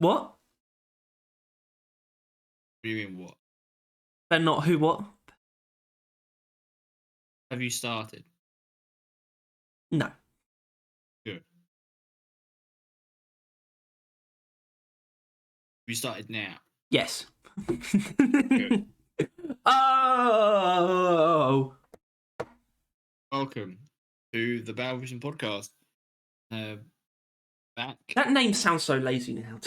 What? What do you mean, what? They're not who? What? Have you started? No. Good. You started now. Yes. Good. Oh. Welcome to the Battle Vision podcast. Back. That name sounds so lazy now.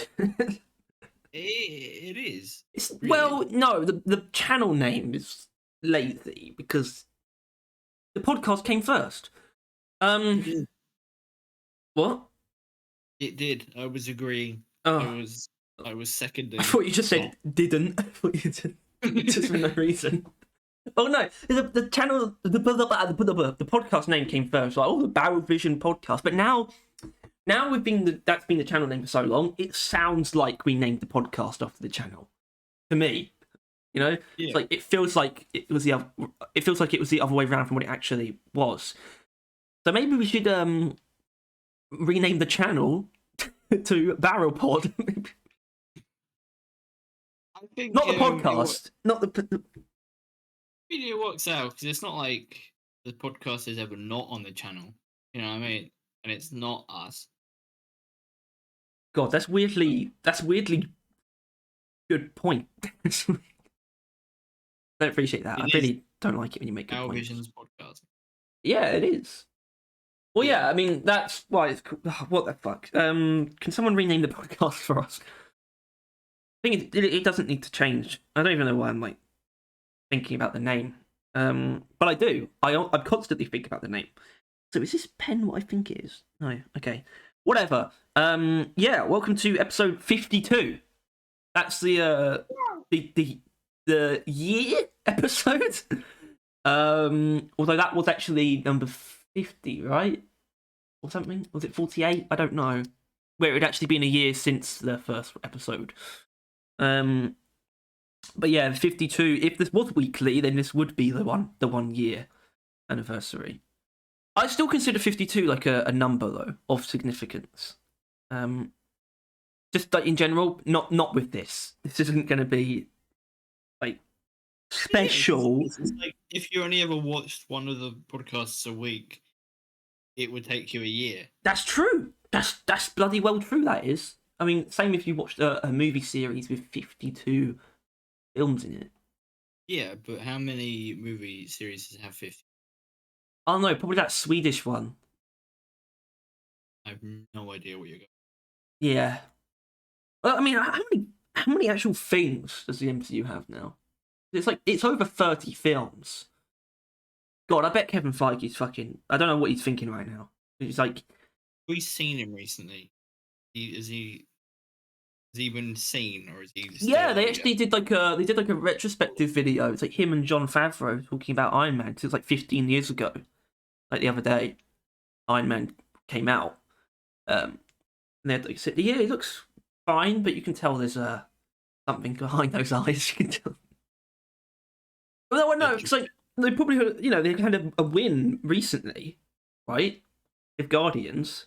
It is. It's, really. well, no, the channel name is lazy because the podcast came first. It did. What? It did. I was agreeing. Oh. I was seconding. I thought you just said didn't. I thought you did just for no reason. Oh no, the channel, the podcast name came first, like the Barrel Vision podcast. But now that's been the channel name for so long, it sounds like we named the podcast after the channel. To me, Yeah. It's like it feels like it was the other way around from what it actually was. So maybe we should rename the channel to Barrel Pod. I think Not the podcast, not the. It works out because it's not like the podcast is ever not on the channel. You know what I mean? And it's not us. God, that's weirdly good point. I don't appreciate that. I really don't like it when you make good Our points. Vision's podcast. Yeah, it is. Well, yeah, I mean that's why it's cool. What the fuck? Can someone rename the podcast for us? I think it doesn't need to change. I don't even know why I'm like thinking about the name. But I do. I constantly think about the name. So is this pen what I think it is? No. Okay. Whatever. Yeah. Welcome to episode 52. That's the year episode. Although that was actually number 50, right? Or something? Was it 48? I don't know. Where it had actually been a year since the first episode. But yeah, 52. If this was weekly, then this would be the 1 year anniversary. I still consider 52 like a number though of significance. Just like in general, not with this. This isn't going to be like special. Yeah, it's like if you only ever watched one of the podcasts a week, it would take you a year. That's true. That's bloody well true. That is. I mean, same if you watched a movie series with 52 films in it. Yeah, but how many movie series have 50? Oh no, probably that Swedish one. I have no idea what you're going. Yeah. Well, I mean, how many actual films does the MCU have now? It's over 30 films. God, I bet Kevin Feige's fucking. I don't know what he's thinking right now. He's like. We've seen him recently. Has he been seen, or is he? Yeah, they actually did like a retrospective video. It's like him and Jon Favreau talking about Iron Man. Cause it was like 15 years ago, like the other day, Iron Man came out. And they had like said, yeah, he looks fine, but you can tell there's something behind those eyes. You can tell. Well, no, it's like they probably they had a win recently, right? With Guardians.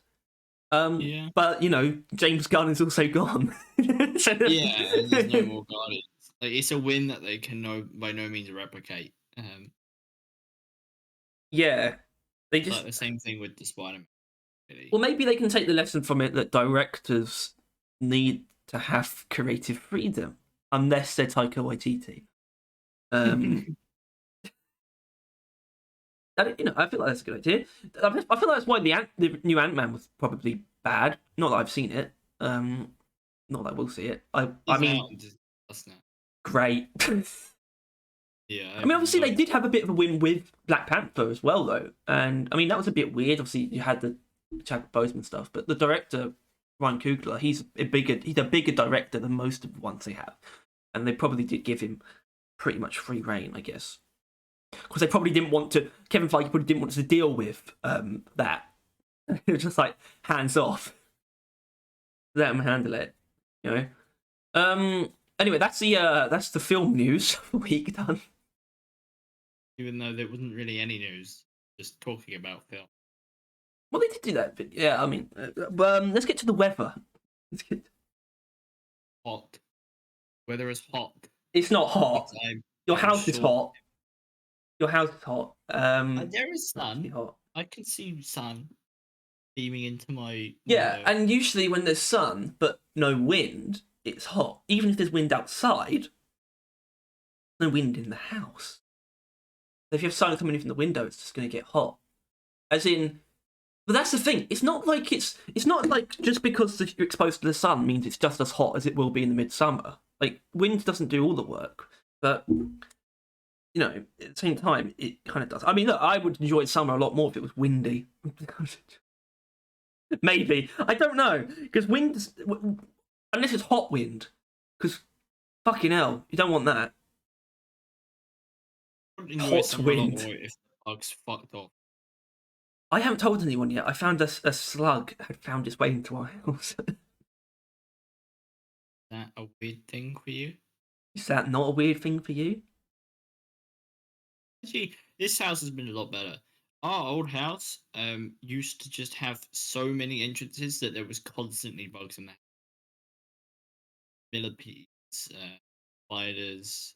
Yeah. But James Gunn is also gone. So, yeah, and there's no more Guardians. Like, it's a win that they can by no means replicate. Yeah, they just like the same thing with the Spider-Man. Really. Well, maybe they can take the lesson from it that directors need to have creative freedom, unless they're Taika Waititi. I feel like that's a good idea. I feel like that's why the new Ant-Man was probably bad. Not that I've seen it. Not that I will see it. I mean, great. Yeah. I mean, obviously they did have a bit of a win with Black Panther as well, though, and I mean that was a bit weird. Obviously, you had the Chadwick Boseman stuff, but the director Ryan Coogler, he's a bigger director than most of the ones they have, and they probably did give him pretty much free reign, I guess. Because they probably didn't want to. Kevin Feige probably didn't want to deal with that. It was just like hands off. Let them handle it, Anyway, that's the film news for the week done. Even though there wasn't really any news, just talking about film. Well, they did do that, but yeah, I mean, let's get to the weather. hot. Weather is hot. It's not hot. Your I'm house is sure. hot. Your house is hot. There is sun. Hot. I can see sun beaming into my Yeah, window. and usually when there's sun but no wind, it's hot. Even if there's wind outside, no wind in the house. So if you have sun coming in from the window, it's just going to get hot. As in, but that's the thing. It's not like just because you're exposed to the sun means it's just as hot as it will be in the midsummer. Like wind doesn't do all the work, but you know, at the same time, it kind of does. I mean, look, I would enjoy summer a lot more if it was windy. Maybe, I don't know, because wind, unless it's hot wind, because fucking hell, you don't want that. Hot wind. If the bugs fucked off. I haven't told anyone yet. I found a slug had found its way into our house. Is that a weird thing for you? Is that not a weird thing for you? Actually, this house has been a lot better. Our old house used to just have so many entrances that there was constantly bugs in there. Millipedes, spiders,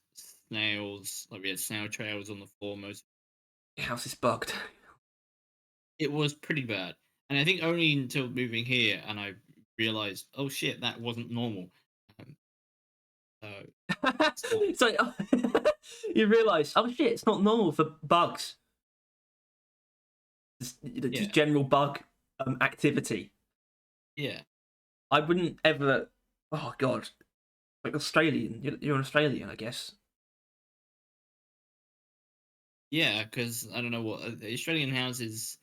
snails. Like we had snail trails on the floor most. Your house is bugged. It was pretty bad. And I think only until moving here and I realized, oh shit, that wasn't normal. So you realise, oh shit, it's not normal for bugs. Just general bug activity. Yeah. I wouldn't ever. Oh god, like Australian. You're an Australian, I guess. Yeah, because I don't know what the Australian houses.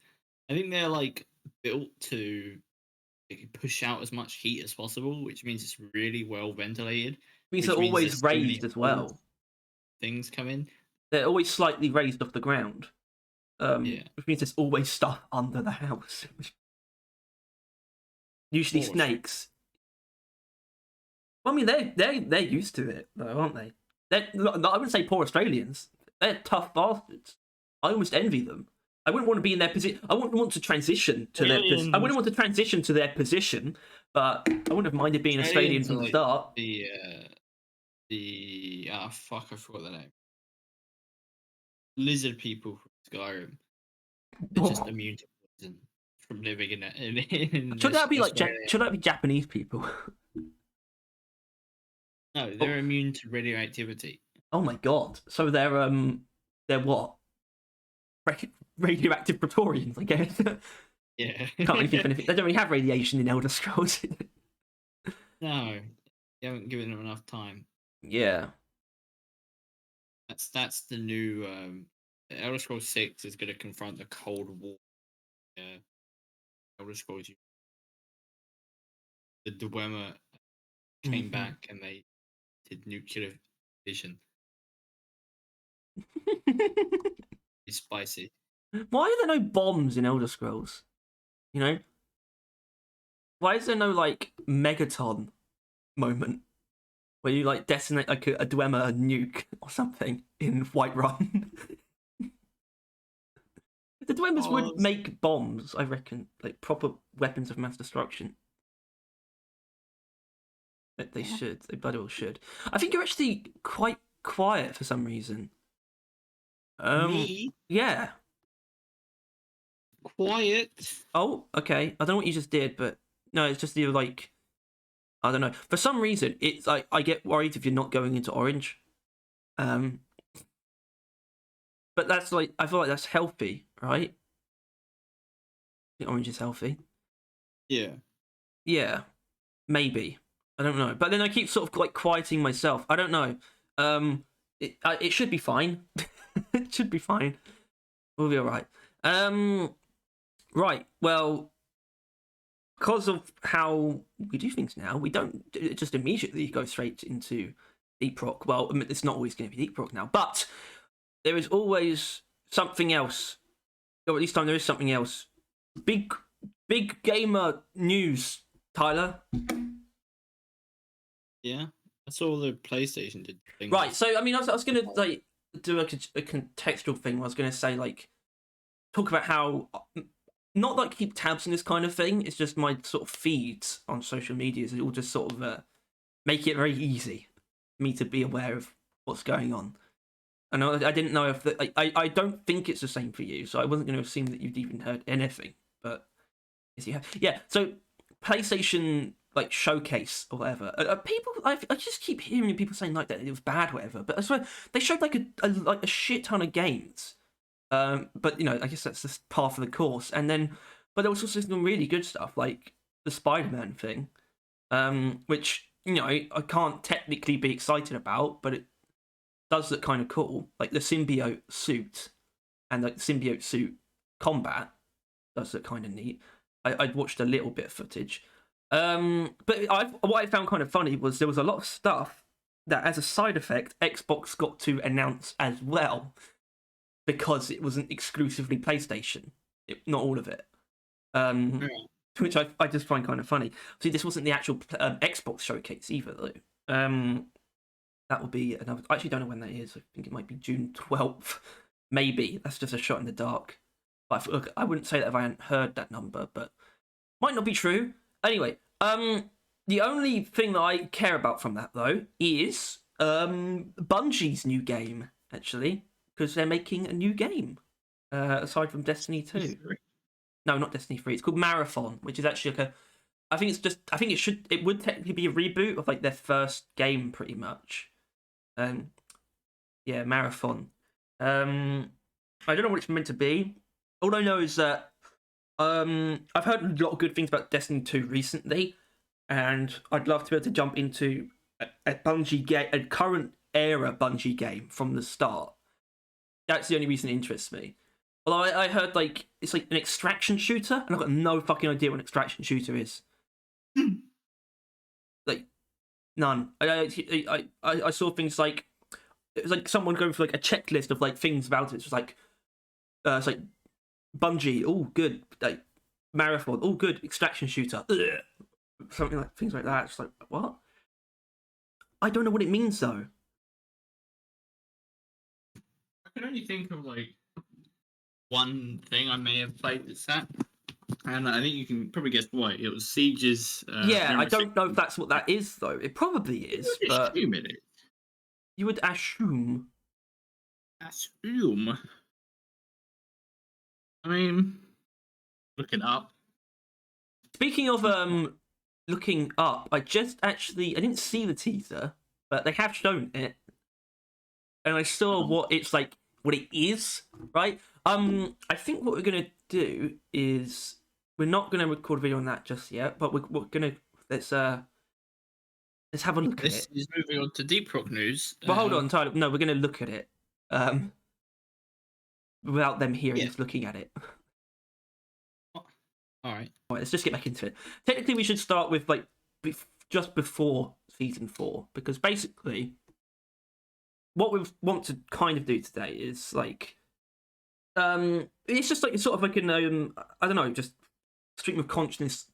I think they're like built to push out as much heat as possible, which means it's really well ventilated. It means they're always raised as well. Things come in. They're always slightly raised off the ground. Yeah. Which means there's always stuff under the house. Usually snakes. Well, I mean, they're used to it, though, aren't they? I wouldn't say poor Australians. They're tough bastards. I almost envy them. I wouldn't want to be in their position. I wouldn't want to transition to their position. I wouldn't want to transition to their position, but I wouldn't have minded being Australian from the start. Fuck, I forgot the name. Lizard people from Skyrim. They're just immune to poison from living in should that be like? Should that be Japanese people? No, they're immune to radioactivity. Oh my god! So they're what? Radioactive Praetorians, I guess. Yeah. Can't really think of anything. They don't really have radiation in Elder Scrolls. No, you haven't given them enough time. Yeah. That's the new Elder Scrolls 6 is going to confront the Cold War. Elder Scrolls. The Dwemer came back and they did nuclear fission. It's spicy. Why are there no bombs in Elder Scrolls? You know? Why is there no, like, megaton moment where you, like, detonate, like, a Dwemer nuke or something in Whiterun? The Dwemers would make bombs, I reckon, like, proper weapons of mass destruction. But they should. They bloody well should. I think you're actually quite quiet for some reason. Me? Yeah. Quiet. Oh, okay. I don't know what you just did, but no, it's just you're like, I don't know. For some reason, it's like I get worried if you're not going into orange. But that's like I feel like that's healthy, right? The orange is healthy. Yeah. Yeah. Maybe. I don't know. But then I keep sort of like quieting myself. I don't know. It should be fine. It should be fine. We'll be alright. Right. Well, because of how we do things now, we don't just immediately go straight into deep rock. Well, I mean, it's not always going to be deep rock now, but there is always something else. Or at least time there is something else. Big gamer news, Tyler. Yeah, that's all the PlayStation did. Right. So I mean, I was going to like do a contextual thing. I was going to say like talk about how. Not like keep tabs on this kind of thing. It's just my sort of feeds on social media. It all just sort of make it very easy for me to be aware of what's going on. And I didn't know if I don't think it's the same for you, so I wasn't going to assume that you'd even heard anything. But yes, you have. Yeah. So PlayStation like showcase or whatever. People, I just keep hearing people saying like that it was bad, or whatever. But I swear they showed like a shit ton of games. But I guess that's just par for the course. And then, but there was also some really good stuff like the Spider-Man thing, which I can't technically be excited about, but it does look kind of cool. Like the symbiote suit and like the symbiote suit combat does look kind of neat. I'd watched a little bit of footage. But what I found kind of funny was there was a lot of stuff that, as a side effect, Xbox got to announce as well because it wasn't exclusively PlayStation. Not all of it. Which I just find kind of funny. See, this wasn't the actual Xbox showcase either, though. That will be another. I actually don't know when that is. I think it might be June 12th. Maybe. That's just a shot in the dark. But look, I wouldn't say that if I hadn't heard that number, but might not be true. Anyway, the only thing that I care about from that, though, is Bungie's new game, actually, because they're making a new game, aside from Destiny 2. No, not Destiny 3. It's called Marathon, which is actually like I think it would technically be a reboot of like their first game, pretty much. Yeah, Marathon. I don't know what it's meant to be. All I know is that I've heard a lot of good things about Destiny 2 recently, and I'd love to be able to jump into a Bungie game, a current era Bungie game from the start. That's the only reason it interests me. Although I heard like it's like an extraction shooter, and I've got no fucking idea what an extraction shooter is. Like none. I saw things like it was like someone going through like a checklist of like things about it. It's like it's like Bungie, all good. Like Marathon, all good. Extraction shooter, something like things like that. It's like what? I don't know what it means though. I can only think of like one thing I may have played that's that, and I think you can probably guess why. It was Siege's. Yeah, I don't know if that's what that is though. It probably is, but assume it is. You would assume. Assume. I mean, look it up. Speaking of looking up, I didn't see the teaser, but they have shown it, and I saw what it's like, what it is, right? I think what we're gonna do is we're not gonna record a video on that just yet, but we're gonna let's have a look at it. This is moving on to Deep Rock news. Well, hold on, Tyler. No, we're gonna look at it, without them hearing us looking at it. All right, let's just get back into it. Technically, we should start with like just before season 4, because basically, what we want to kind of do today is like, it's just like sort of like an I don't know, just stream of consciousness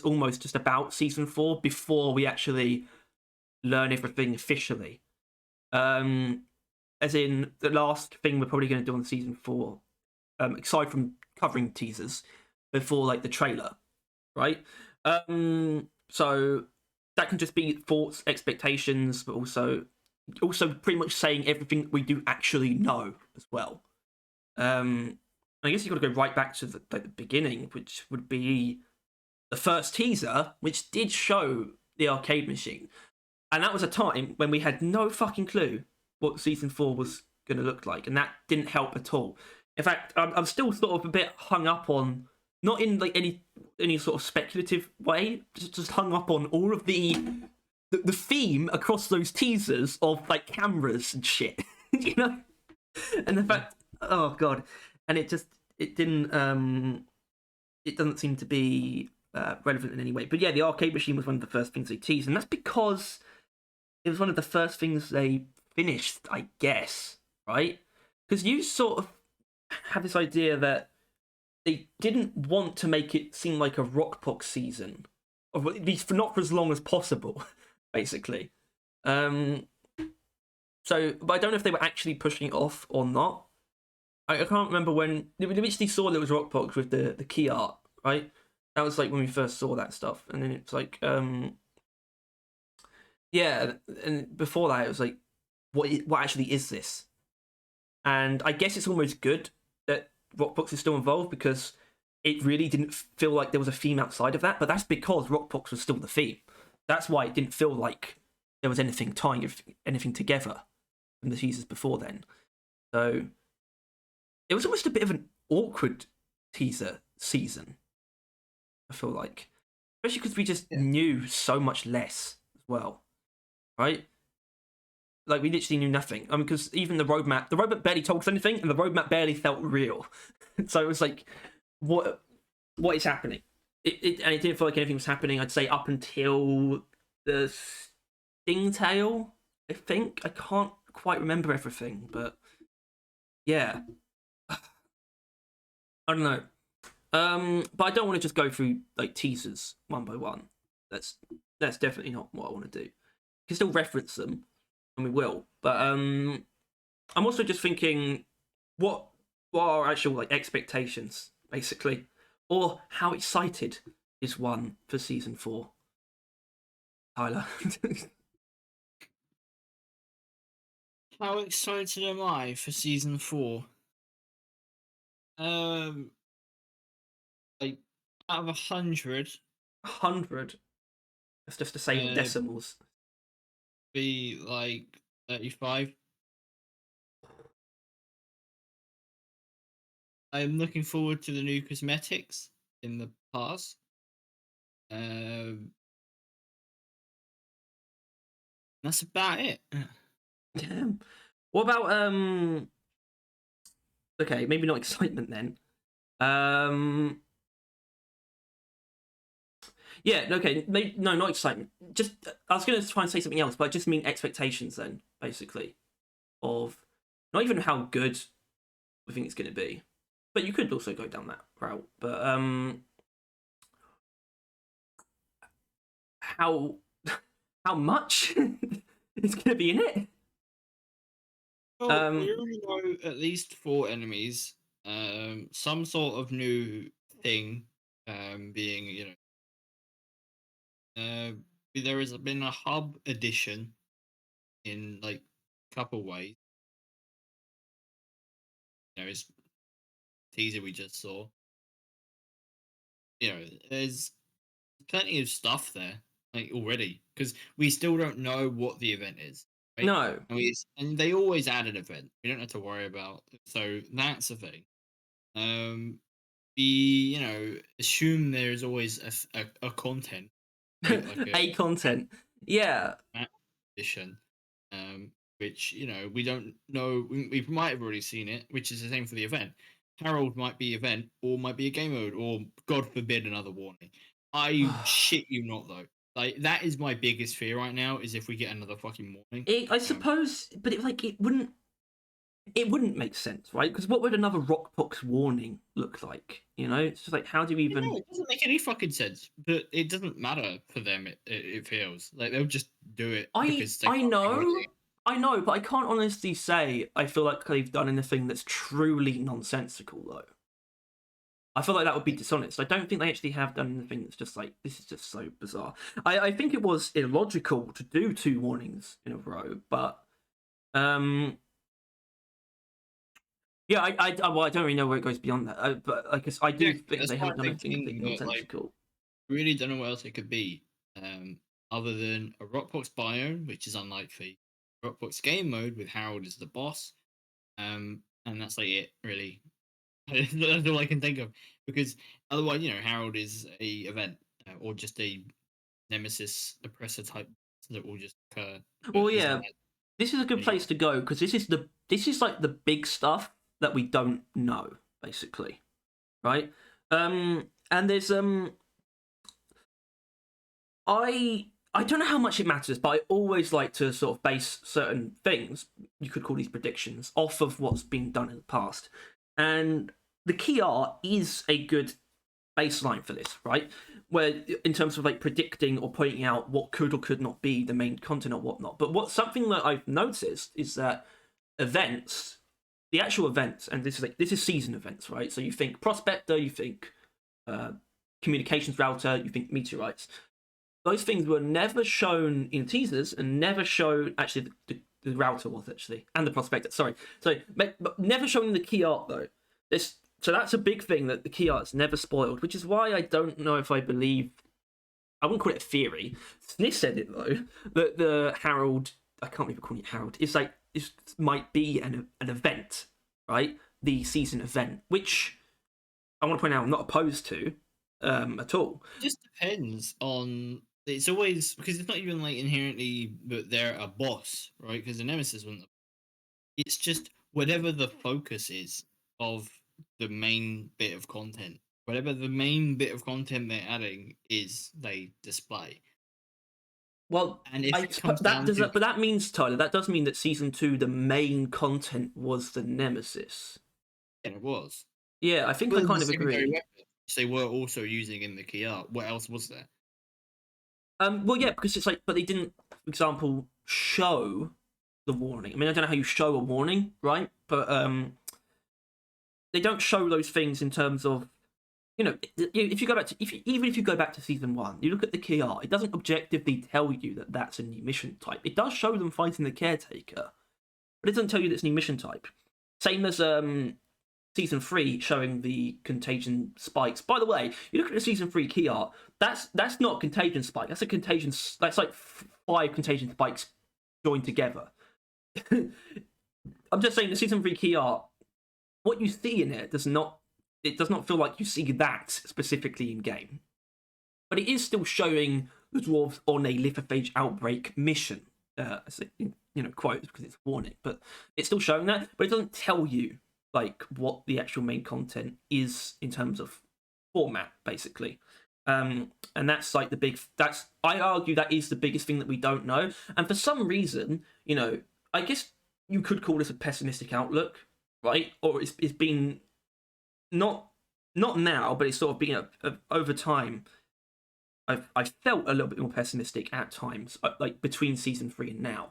almost just about season 4 before we actually learn everything officially. As in the last thing we're probably going to do on season 4, aside from covering teasers before like the trailer, right? So that can just be thoughts, expectations, but also pretty much saying everything we do actually know as well. I guess you've got to go right back to the beginning, which would be the first teaser, which did show the arcade machine. And that was a time when we had no fucking clue what season 4 was going to look like, and that didn't help at all. In fact, I'm still sort of a bit hung up on, not in like any sort of speculative way, just hung up on all of the theme across those teasers of like cameras and shit, and the fact, oh god, and it doesn't seem to be relevant in any way. But yeah, the arcade machine was one of the first things they teased, and that's because it was one of the first things they finished, I guess, right? Because you sort of have this idea that they didn't want to make it seem like a Rockbox season, or at least not for as long as possible, basically. So, but I don't know if they were actually pushing it off or not. I can't remember when we literally saw there was Rockbox with the key art, right? That was like when we first saw that stuff, and then it's like yeah, and before that, it was like, what actually is this? And I guess it's almost good that Rockbox is still involved because it really didn't feel like there was a theme outside of that. But that's because Rockbox was still the theme. That's why it didn't feel like there was anything tying anything together from the teasers before then. So it was almost a bit of an awkward teaser season. I feel like, especially because we just knew so much less as well, right? Like we literally knew nothing. I mean, because even the roadmap barely told us anything, and the roadmap barely felt real. So it was like, what is happening? And it didn't feel like anything was happening. I'd say up until the Stingtail. I think I can't quite remember everything, but yeah, I don't know. But I don't want to just go through like teasers one by one. That's definitely not what I want to do. We can still reference them, and we will. But I'm also just thinking, what are our actual like expectations, basically, or how excited is one for season 4? Tyler. How excited am I for season 4? Um, like out of 100, 100. That's just to say in uh, decimals. be like 35. I'm looking forward to the new cosmetics in the past. Um, that's about it. Damn. What about Okay, maybe not excitement then. Um. Yeah. Okay. Maybe, no, not excitement. Just I was going to try and say something else, but I just mean expectations then, basically, of not even how good we think it's going to be, but you could also go down that route. But how how much is going to be in it? Well, we Um. already know at least 4 enemies. Some sort of new thing. Being there has been a hub edition in like a couple ways. It's teaser we just saw. There's plenty of stuff there like already because we still don't know what the event is, right? No. And they always add an event. We don't have to worry about. So that's a thing. We assume there's always a content, right? Like A content. Yeah. map edition, which we don't know. We might have already seen it, which is the same for the event. Harold might be event, or might be a game mode, or God forbid another warning. I shit you not though. Like that is my biggest fear right now. Is if we get another fucking warning. I suppose, but it wouldn't make sense, right? Because what would another Rockbox warning look like? It's just like, how do you even? It doesn't make any fucking sense. But it doesn't matter for them. It feels like they'll just do it I because they I can't think of know, anything. I know, but I can't honestly say I feel like they've done anything that's truly nonsensical though. I feel like that would be dishonest. I don't think they actually have done anything that's just like, this is just so bizarre. I think it was illogical to do 2 warnings in a row, but um yeah, well, I don't really know where it goes beyond that. But I guess I do Yeah, think that's they my haven't done big anything thing. completely But like, nonsensical. really don't know what else it could be. Other than a Rockbox biome, which is unlikely. Rockbox game mode with Harold as the boss. And that's like it, really. That's all I can think of. Because otherwise, Harold is a event or just a nemesis oppressor type that will just occur. But Well, he's not yeah, this is a good anyway. place to go because this is like the big stuff that we don't know, basically, right? And there's I don't know how much it matters, but I always like to sort of base certain things, you could call these predictions, off of what's been done in the past. And the key art is a good baseline for this, right? Where in terms of like predicting or pointing out what could or could not be the main content or whatnot. But something that I've noticed is that events, the actual events, and this is season events, right? So you think prospector, you think uh, communications router, you think meteorites. those things were never shown in teasers and never shown. Actually, the router was actually, and the prospector. Sorry, so but never shown in the key art though. This so that's a big thing that the key art's never spoiled, which is why I don't know if I believe. I wouldn't call it a theory. Sniff said it though that the Harold. I can't even call it Harold. It's like this might be an event, right? The season event, which I want to point out I'm not opposed to at all. It just depends on. It's always because it's not even like inherently that they're a boss, right? Because the Nemesis wouldn't. It's just whatever the focus is of the main bit of content. Whatever the main bit of content they're adding is, they display. Well, And if it comes that down does to, that, but that means Tyler. That does mean that season 2, the main content was the Nemesis. and it was. Yeah, I think Well, I kind the of secondary agree. weapon, which they were also using in the key art. What else was there? Well, yeah, because it's like, but they didn't, for example, show the warning. I mean, I don't know how you show a warning, right? But they don't show those things in terms of, if you go back to, even if you go back to season 1, you look at the key art. It doesn't objectively tell you that that's a new mission type. It does show them fighting the caretaker, but it doesn't tell you that it's a new mission type. Same as season 3 showing the contagion spikes. By the way, you look at the season 3 key art. That's not a contagion spike. That's a contagion. That's like 5 contagion spikes joined together. I'm just saying the season 3 key art. What you see in it does not. It does not feel like you see that specifically in game, but it is still showing the dwarves on a lithophage outbreak mission. Quotes because it's a warning, but it's still showing that. But it doesn't tell you like what the actual main content is in terms of format, basically. And that's like the big. That's I argue that is the biggest thing that we don't know. And for some reason, I guess you could call this a pessimistic outlook, right? Or it's been not now, but it's sort of been over time. I've felt a little bit more pessimistic at times, like between season 3 and now,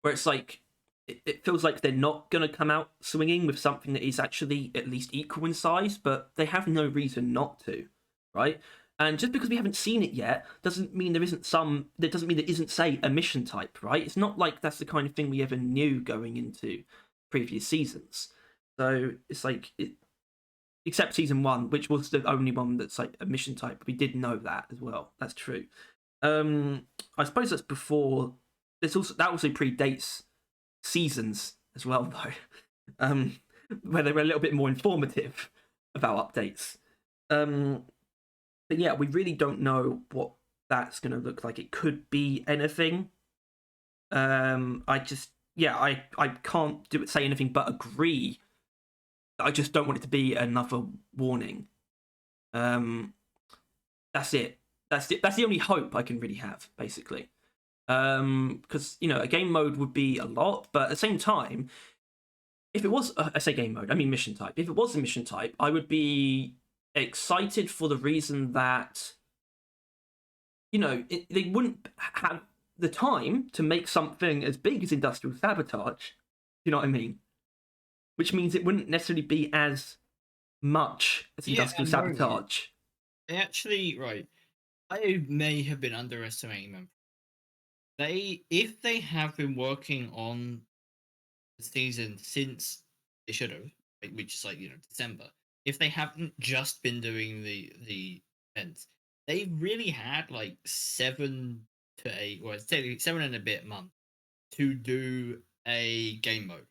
where it's like it feels like they're not going to come out swinging with something that is actually at least equal in size, but they have no reason not to, right? And just because we haven't seen it yet doesn't mean there isn't some. That doesn't mean there isn't, say, a mission type, right? It's not like that's the kind of thing we ever knew going into previous seasons. So it's like except season 1, which was the only one that's like a mission type. We did know that as well. That's true. I suppose that's before. That also predates seasons as well, though, where they were a little bit more informative about updates. But yeah, we really don't know what that's going to look like. It could be anything. I can't say anything but agree. I just don't want it to be another warning. That's it. That's the only hope I can really have, basically. Because a game mode would be a lot, but at the same time, if it was, I say game mode, I mean mission type. If it was a mission type, I would be excited for the reason that they wouldn't have the time to make something as big as industrial sabotage. You know what I mean? Which means it wouldn't necessarily be as much as industrial sabotage. They actually, right. I may have been underestimating them. If they have been working on the season since they should have, which is like December. If they haven't just been doing the events, they really had like 7 to 8, well, it's technically 7 and a bit months to do a game mode,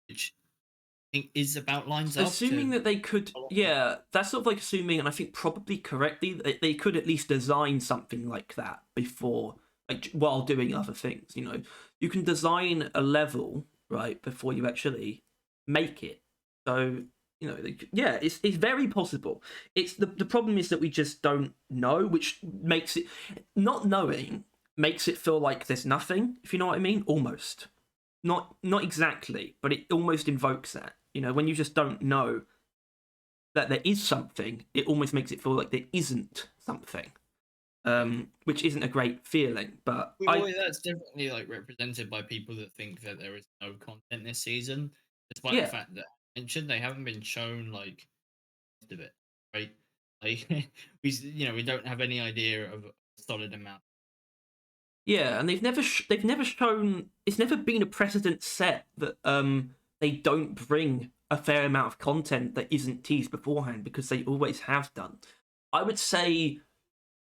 which I think is about lines up. Assuming that they could, yeah, that's sort of like assuming, and I think probably correctly, that they could at least design something like that before, like while doing other things. You can design a level right before you actually make it. So yeah, it's very possible. It's the problem is that we just don't know, which makes it not knowing makes it feel like there's nothing. If you know what I mean, almost not exactly, but it almost invokes that. When you just don't know that there is something, it almost makes it feel like there isn't something, which isn't a great feeling. But that's definitely like represented by people that think that there is no content this season, despite the fact that I mentioned they haven't been shown like most of it, right? Like we don't have any idea of a solid amount. Yeah, and they've never shown, it's never been a precedent set that they don't bring a fair amount of content that isn't teased beforehand, because they always have done. I would say,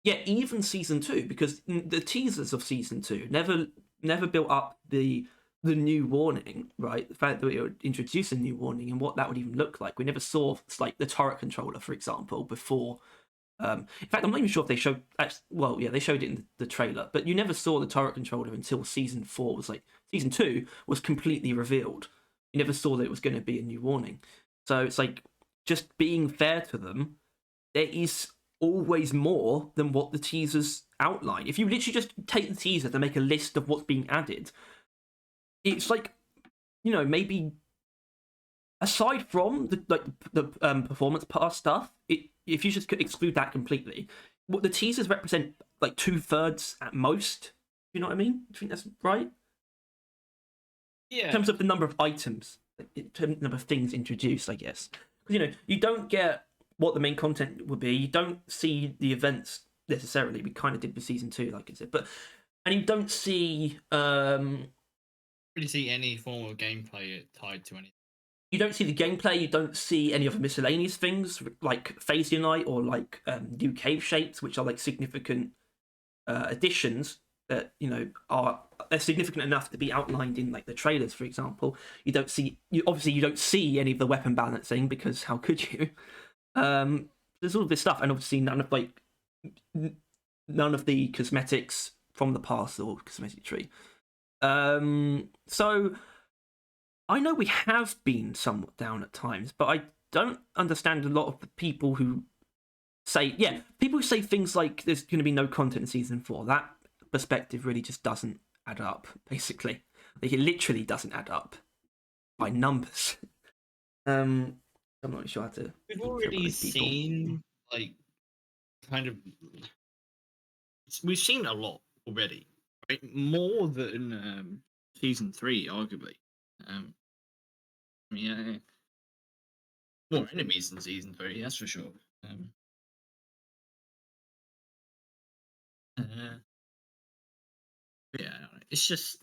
yeah, even season 2, because the teasers of season 2 never built up the new warning, right? The fact that we would introduce a new warning and what that would even look like. We never saw like the turret controller, for example, before. In fact, I'm not even sure if they showed. Well, yeah, they showed it in the trailer, but you never saw the turret controller until season 4 was like season 2 was completely revealed. You never saw that it was going to be a new warning. So it's like, just being fair to them, there is always more than what the teasers outline. If you literally just take the teaser to make a list of what's being added, it's like, maybe aside from the performance part stuff, if you just could exclude that completely, what the teasers represent like 2/3 at most. You know what I mean? Do you think that's right? Yeah. In terms of the number of items, in terms of the number of things introduced, I guess. Because you don't get what the main content would be. You don't see the events necessarily. We kind of did with season 2, like I said, and you don't see Really see any form of gameplay tied to anything. You don't see the gameplay. You don't see any other miscellaneous things like phase unite or like new cave shapes, which are like significant additions that are significant enough to be outlined in like the trailers, for example. You don't see you don't see any of the weapon balancing, because how could you? There's all of this stuff, and obviously none of the cosmetics from the past or cosmetic tree. So I know we have been somewhat down at times, but I don't understand a lot of the people who say things like there's going to be no content in season 4. That perspective really just doesn't add up, basically. Like, it literally doesn't add up by numbers. I'm not sure how to. We've already seen, like, kind of. We've seen a lot already, right? More than season 3, arguably. Yeah, more enemies in season 3, that's for sure. Yeah, it's just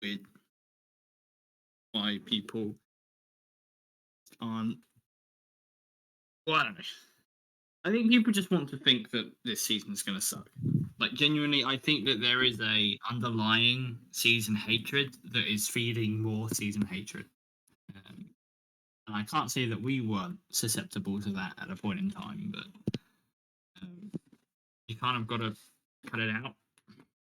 weird why people aren't. Well, I don't know. I think people just want to think that this season's going to suck. Like, genuinely, I think that there is a underlying season hatred that is feeding more season hatred. And I can't say that we weren't susceptible to that at a point in time, but you kind of got to cut it out.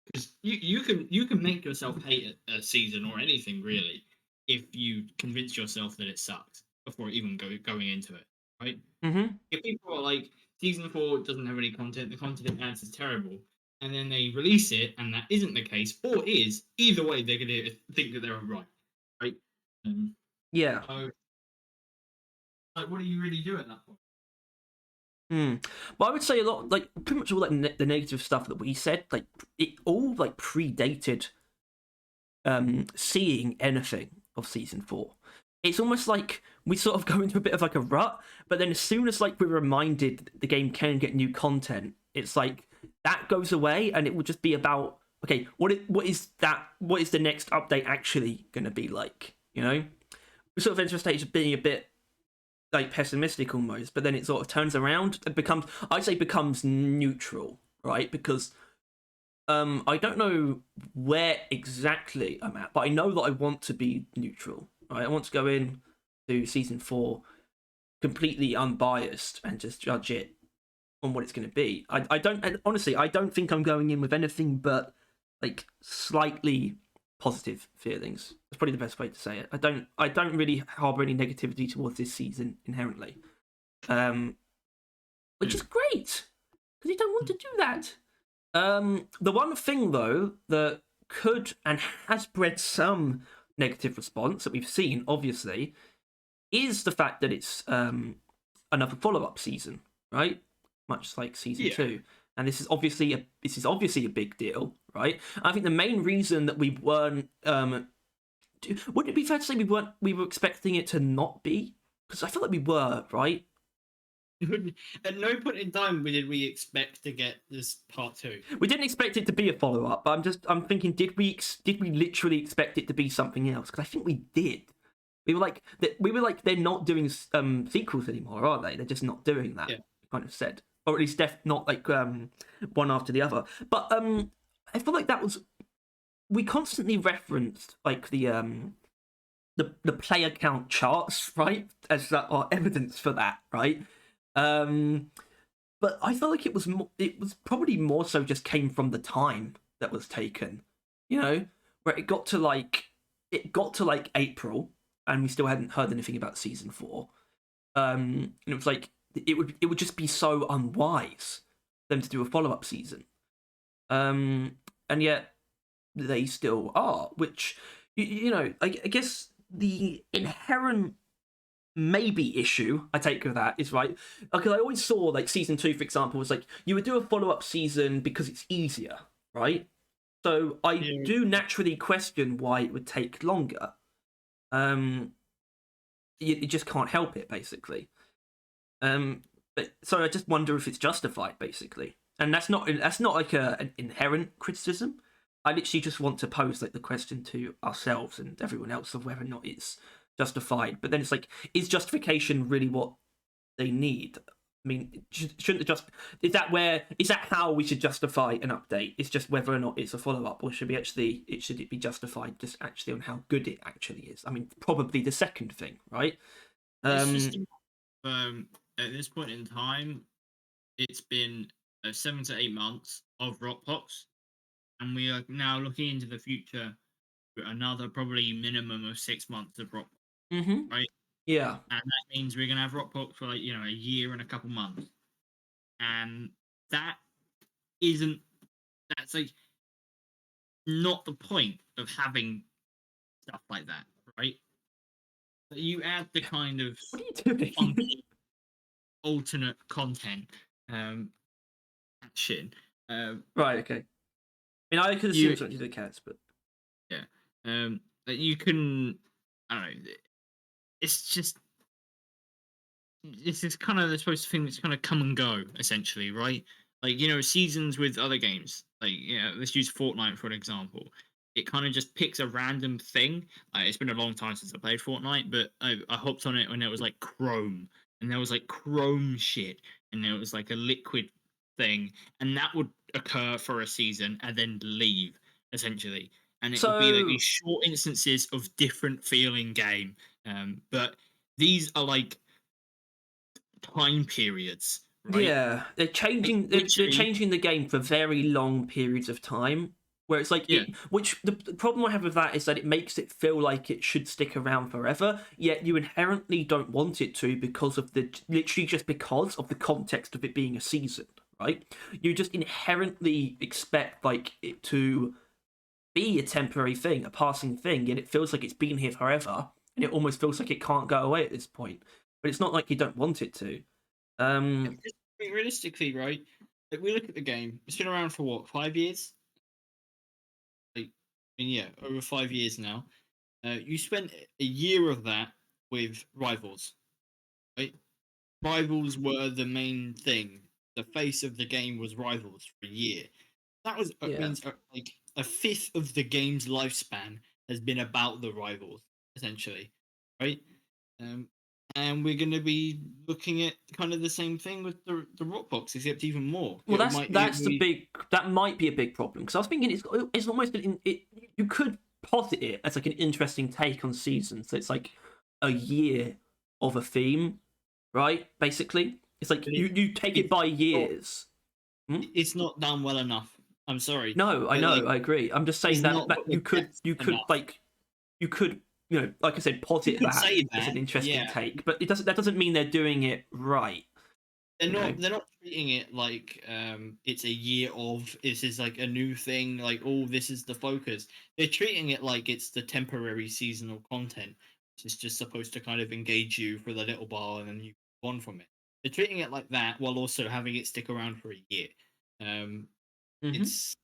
Because you can make yourself hate a season or anything, really, if you convince yourself that it sucks before even going into it, right? Mm-hmm. If people are like, season 4 doesn't have any content, the content it adds is terrible, and then they release it and that isn't the case, or is, either way they're going to think that they're right? Yeah. So, like, what do you really do at that point? But I would say a lot, like pretty much all like the negative stuff that we said, like it all like predated seeing anything of season 4. It's almost like we sort of go into a bit of like a rut, but then as soon as like we're reminded that the game can get new content, it's like that goes away, and it will just be about, okay, what is the next update actually going to be like? We sort of enter a stage of being a bit like pessimistic almost, but then it sort of turns around and becomes neutral, right? Because I don't know where exactly I'm at, but I know that I want to be neutral. Right? I want to go in to season 4 completely unbiased and just judge it on what it's going to be. I don't think I'm going in with anything but like slightly positive feelings. That's probably the best way to say it. I don't really harbor any negativity towards this season inherently, which is great, because you don't want to do that. The one thing though that could and has bred some negative response that we've seen, obviously, is the fact that it's another follow-up season, right? Much like season 2. And this is obviously a big deal, right? I think the main reason that we weren't would it be fair to say we were expecting it to not be? Because I feel like we were, right? At no point in time did we expect to get this part two. We didn't expect it to be a follow up, but I'm thinking, did we literally expect it to be something else? Because I think we did. We were like, they're not doing sequels anymore, are they? They're just not doing that. Yeah. Kind of said, or at least not like one after the other. But I feel like that was, we constantly referenced like the player count charts, right, as that are evidence for that, right? But I felt like it was probably more so just came from the time that was taken, you know, where it got to like April and we still hadn't heard anything about season 4. And it was like it would just be so unwise for them to do a follow up season. And yet they still are, which you know, I guess the inherent maybe issue I take with that is, right, because I always saw like season 2, for example, was like you would do a follow-up season because it's easier, right? So I Yeah. do naturally question why it would take longer. You just can't help it, basically. But so I just wonder if it's justified, basically, and that's not like an inherent criticism. I literally just want to pose like the question to ourselves and everyone else of whether or not it's justified. But then it's like, is justification really what they need? I mean, shouldn't the is that how we should justify an update? It's just whether or not it's a follow up, or should it be justified just actually on how good it actually is? I mean, probably the second thing, right? It's just at this point in time, it's been 7 to 8 months of Rockbox, and we are now looking into the future for another probably minimum of 6 months of Rockbox, right? Yeah. And that means we're gonna have Rockbox for like a year and a couple months, and that isn't that's like not the point of having stuff like that, right? But you add the kind of What are you doing? funky alternate content action. Right. Okay. I mean, I could assume You it's not just the cats, but yeah, that you can. I don't know. It's just this is kind of the supposed to thing that's kind of come and go essentially, right? Like seasons with other games. Like let's use Fortnite for an example. It kind of just picks a random thing. It's been a long time since I played Fortnite, but I hopped on it when it was like Chrome, and there was like Chrome shit, and there was like a liquid thing, and that would occur for a season and then leave essentially, and it would be like these so short instances of different feeling game. But these are like time periods, right? yeah, they're Like changing. They're literally, changing the game for very long periods of time. Where it's like yeah. which the problem I have with that is that it makes it feel like it should stick around forever. Yet you inherently don't want it to because of literally just because of the context of it being a season, right? You just inherently expect like it to be a temporary thing, a passing thing, yet it feels like it's been here forever, and it almost feels like it can't go away at this point. But it's not like you don't want it to. Um, Just, I mean, realistically, right? Like we look at the game, it's been around for what, 5 years? Like, I mean, yeah, over 5 years now. You spent a year of that with rivals, right? Rivals were the main thing. The face of the game was rivals for a year. That was yeah. means like a fifth of the game's lifespan has been about the rivals, essentially, right? Um, and we're going to be looking at kind of the same thing with the Rockbox, except even more. Well, It that's the we big. That might be a big problem because I was thinking it's almost you could posit it as like an interesting take on seasons. So it's like a year of a theme, right? Basically, it's like it, you take it it's by not years. Hmm? it's not done well enough. I'm sorry, No, I but like know, I agree. I'm just saying it's that not got the depth you could enough. like you could like I said, You posit could that say as an that, interesting yeah. take, but that doesn't mean they're doing it right. They're You know? not. They're not treating it like it's a year of. This is like a new thing. Like, oh, this is the focus. They're treating it like it's the temporary seasonal content, which is just supposed to kind of engage you for the little while and then you move on from it. They're treating it like that while also having it stick around for a year. Um, Hmm. it's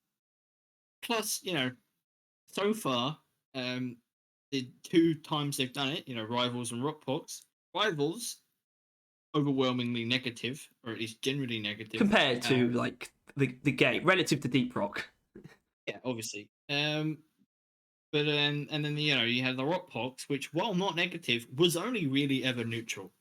plus, so far, the two times they've done it, Rivals and Rockpox. Rivals overwhelmingly negative, or at least generally negative. compared to like the game relative to Deep Rock. Yeah, obviously. But and then you have the Rockpox, which while not negative, was only really ever neutral,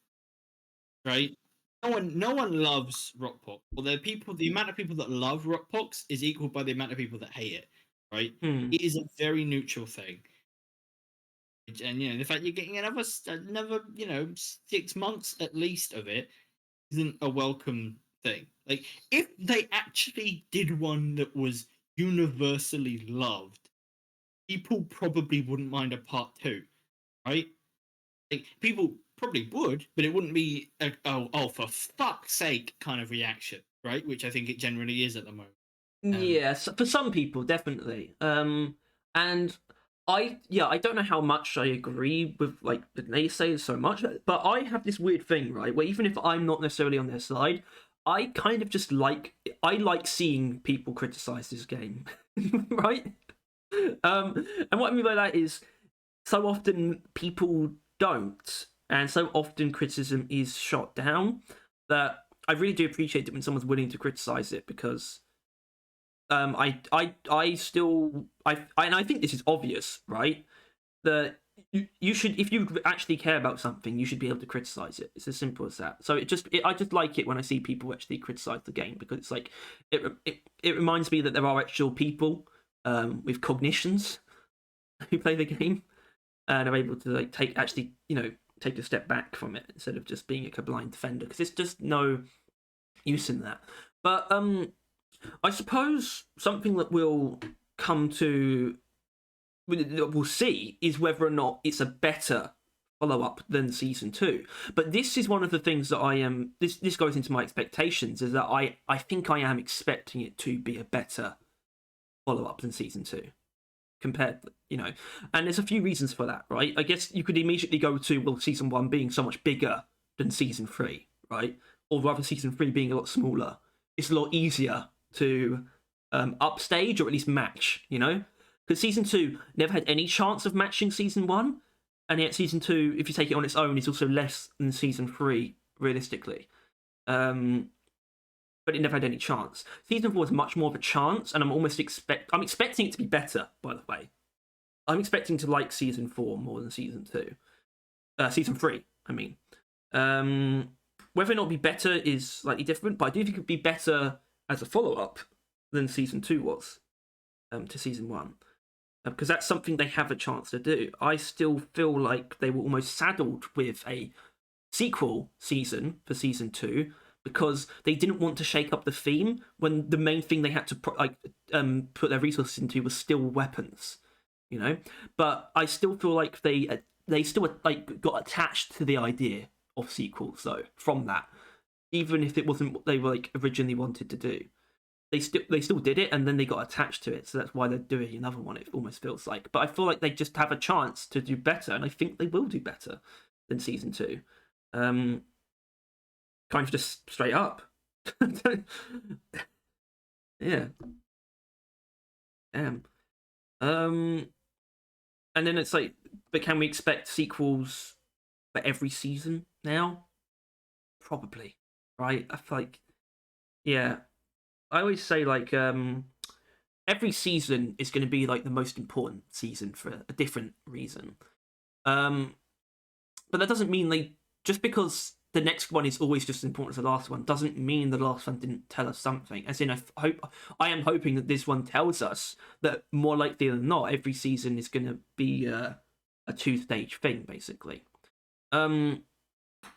right? No one loves Rockpox. Well, the amount of people that love Rockpox is equal by the amount of people that hate it, right? Hmm. It is a very neutral thing. And the fact you're getting another 6 months at least of it isn't a welcome thing. Like, if they actually did one that was universally loved, people probably wouldn't mind a part two, right? Like, people probably would, but it wouldn't be a for fuck's sake kind of reaction, right? Which I think it generally is at the moment. Yes, for some people, definitely. And I don't know how much I agree with like the naysayers so much, but I have this weird thing, right, where even if I'm not necessarily on their side, I kind of just I like seeing people criticize this game, right? And what I mean by that is so often people don't, and so often criticism is shot down that I really do appreciate it when someone's willing to criticize it because I still and I think this is obvious, right? That you should, if you actually care about something, you should be able to criticize it. It's as simple as that. So I just like it when I see people actually criticize the game because it's like it reminds me that there are actual people with cognitions who play the game and are able to like take a step back from it instead of just being a blind defender because there's just no use in that. But I suppose something that we'll see is whether or not it's a better follow up than season 2. But this is one of the things that I am. This goes into my expectations is that I think I am expecting it to be a better follow up than season 2 compared, and there's a few reasons for that, right? I guess you could immediately go to season 1 being so much bigger than season 3, right? Or rather, season 3 being a lot smaller. It's a lot easier to upstage or at least match, because season 2 never had any chance of matching season 1, and yet season 2, if you take it on its own, is also less than season 3 realistically. But it never had any chance. Season 4 was much more of a chance, and I'm expecting it to be better, by the way. I'm expecting to like season 4 more than season 2. Season 3, I mean. Whether or not it'll be better is slightly different, but I do think it would be better as a follow-up than season 2 was to season 1. Because that's something they have a chance to do. I still feel like they were almost saddled with a sequel season for season 2 because they didn't want to shake up the theme when the main thing they had to put their resources into was still weapons, But I still feel like they still like got attached to the idea of sequels though from that, even if it wasn't what they were like originally wanted to do. They still did it, and then they got attached to it, so that's why they're doing another one. It almost feels like, but I feel like they just have a chance to do better, and I think they will do better than season 2. Kind of just straight up. Yeah. Damn. And then it's like, but can we expect sequels for every season now? Probably, right? I feel like, yeah. I always say like, every season is going to be like the most important season for a different reason. But that doesn't mean just because the next one is always just as important as the last one doesn't mean the last one didn't tell us something. As in, I am hoping that this one tells us that more likely than not, every season is going to be a 2-stage thing, basically. It